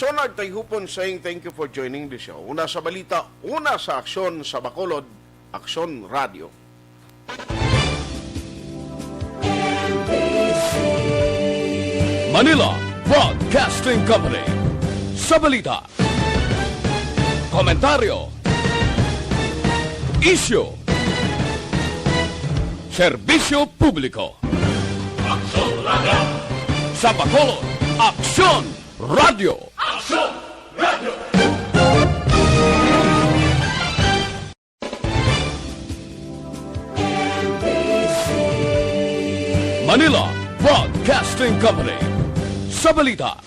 Aksyon at Tayhopon saying thank you for joining the show. Una sa balita, una sa Aksyon sa Bacolod, Aksyon Radio. Manila Broadcasting Company. Sa balita, komentaryo, issue, serbisyo publiko. Aksyon Radio. Sa Bacolod, Aksyon Radio. Aksyon Radio. Manila Broadcasting Company. Sa balita,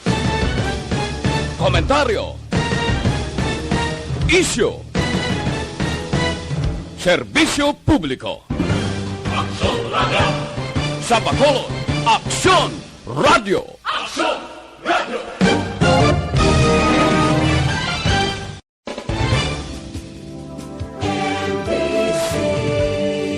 komentaryo, issue, serbisyo publiko. Aksyon Radio. Sa Bacolod, Aksyon Radio.